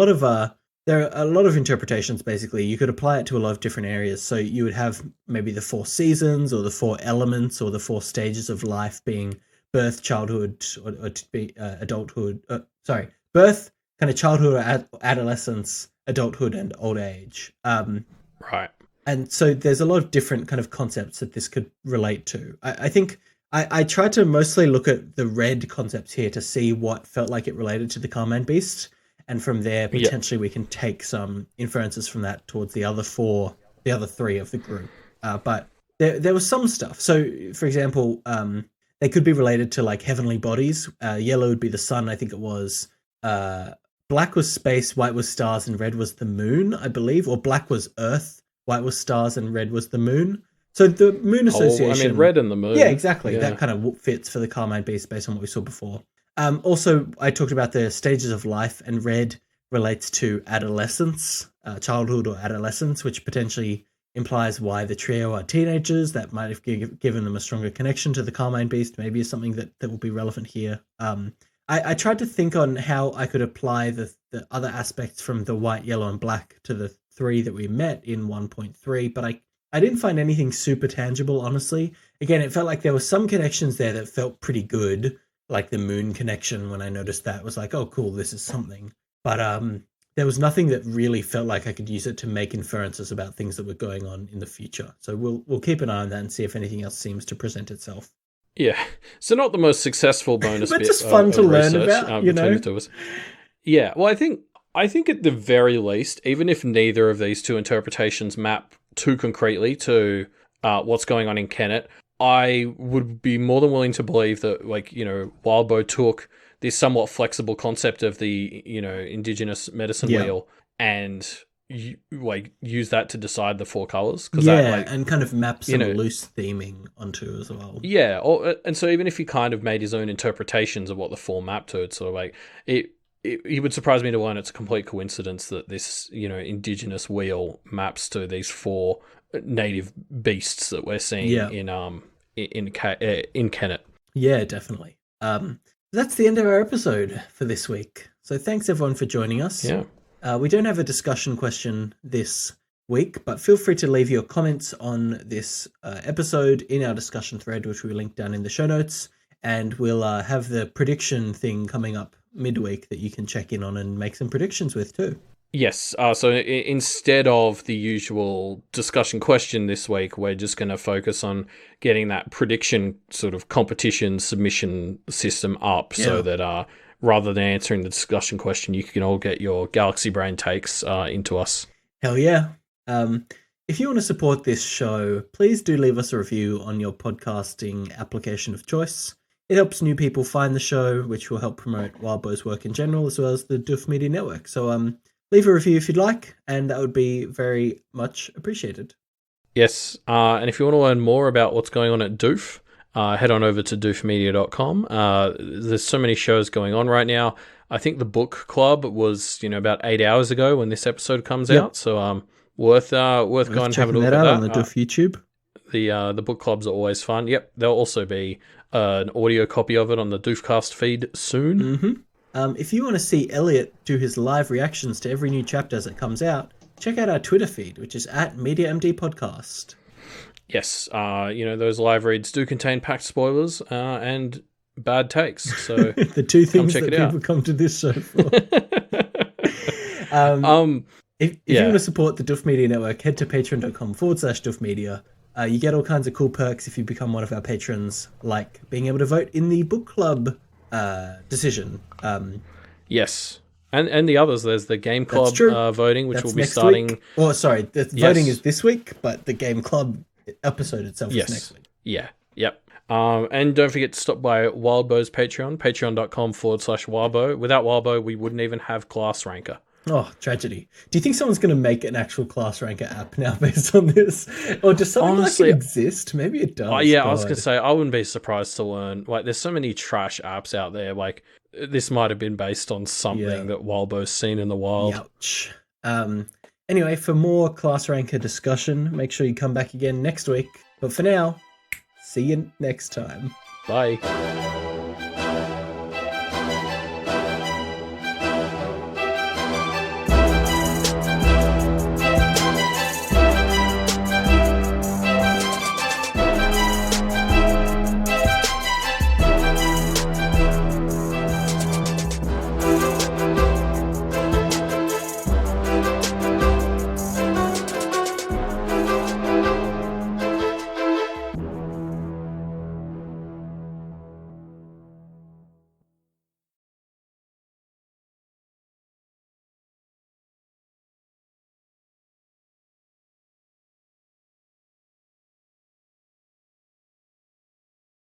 a lot of interpretations. Basically, you could apply it to a lot of different areas. So you would have maybe the 4 seasons, or the 4 elements, or the 4 stages of life, being birth, childhood, or to be adulthood. Birth, kind of childhood, or adolescence, adulthood, and old age. Right. And so there's a lot of different kind of concepts that this could relate to. I think I tried to mostly look at the red concepts here to see what felt like it related to the Carmine Beast. And from there, potentially we can take some inferences from that towards the other 3 of the group. But there was some stuff. So, for example, they could be related to like heavenly bodies. Yellow would be the sun, I think it was. Black was space, white was stars, and red was the moon, I believe. Or black was earth, white was stars, and red was the moon. So the moon association... I mean, red and the moon. Yeah, exactly. Yeah. That kind of fits for the Carmine Beast based on what we saw before. Also, I talked about the stages of life, and red relates to adolescence, childhood or adolescence, which potentially implies why the trio are teenagers. That might have given them a stronger connection to the Carmine Beast. Maybe is something that will be relevant here. I tried to think on how I could apply the other aspects from the white, yellow, and black to the 3 that we met in 1.3, but I didn't find anything super tangible, honestly. Again, it felt like there were some connections there that felt pretty good, like the moon connection. When I noticed that, was like, oh, cool, this is something. But there was nothing that really felt like I could use it to make inferences about things that were going on in the future. So we'll keep an eye on that and see if anything else seems to present itself. Yeah, so not the most successful bonus, but bit just fun to learn about, you know. Yeah, well, I think at the very least, even if neither of these 2 interpretations map too concretely to what's going on in Kennet, I would be more than willing to believe that, like, you know, Wildbow took this somewhat flexible concept of the, you know, indigenous medicine wheel and use that to decide the 4 colors. And kind of map some loose theming onto as well. Yeah, and so even if he kind of made his own interpretations of what the 4 mapped to, it's sort of like it would surprise me to learn it's a complete coincidence that this, you know, indigenous wheel maps to these 4 native beasts that we're seeing in Kennet. Yeah, definitely. That's the end of our episode for this week. So thanks everyone for joining us. Yeah. We don't have a discussion question this week, but feel free to leave your comments on this episode in our discussion thread, which we link down in the show notes. And we'll have the prediction thing coming up midweek that you can check in on and make some predictions with too. Yes. So instead of the usual discussion question this week, we're just going to focus on getting that prediction sort of competition submission system up so that rather than answering the discussion question, you can all get your Galaxy Brain takes into us. Hell yeah. If you want to support this show, please do leave us a review on your podcasting application of choice. It helps new people find the show, which will help promote Wildbow's work in general, as well as the Doof Media Network. So leave a review if you'd like, and that would be very much appreciated. Yes, and if you want to learn more about what's going on at Doof, head on over to doofmedia.com. There's so many shows going on right now. I think the book club was, about 8 hours ago when this episode comes out, so worth going and having a look at that on the Doof YouTube. The book clubs are always fun. Yep, there'll also be an audio copy of it on the Doofcast feed soon. Mm-hmm. If you want to see Elliot do his live reactions to every new chapter as it comes out, check out our Twitter feed, which is @MediaMD Podcast. Yes, those live reads do contain packed spoilers and bad takes. So the two things check that it people out. come to this show for. If you want to support the Duff Media Network, head to patreon.com/Duff Media. You get all kinds of cool perks if you become one of our patrons, like being able to vote in the book club decision. Yes. And the others, there's the Game Club voting, which will be starting... week. Oh, sorry, the voting is this week, but the Game Club episode itself is next week. Yeah, yep. And don't forget to stop by Wildbow's Patreon, patreon.com/Wildbow. Without Wildbow, we wouldn't even have Class Ranker. Oh, tragedy. Do you think someone's going to make an actual Class Ranker app now based on this? Or does something Honestly, like it exist? Maybe it does. Yeah, God. I was going to say, I wouldn't be surprised to learn. Like, there's so many trash apps out there. Like, this might have been based on something that Wildbow's seen in the wild. Ouch. Anyway, for more Class Ranker discussion, make sure you come back again next week. But for now, see you next time. Bye.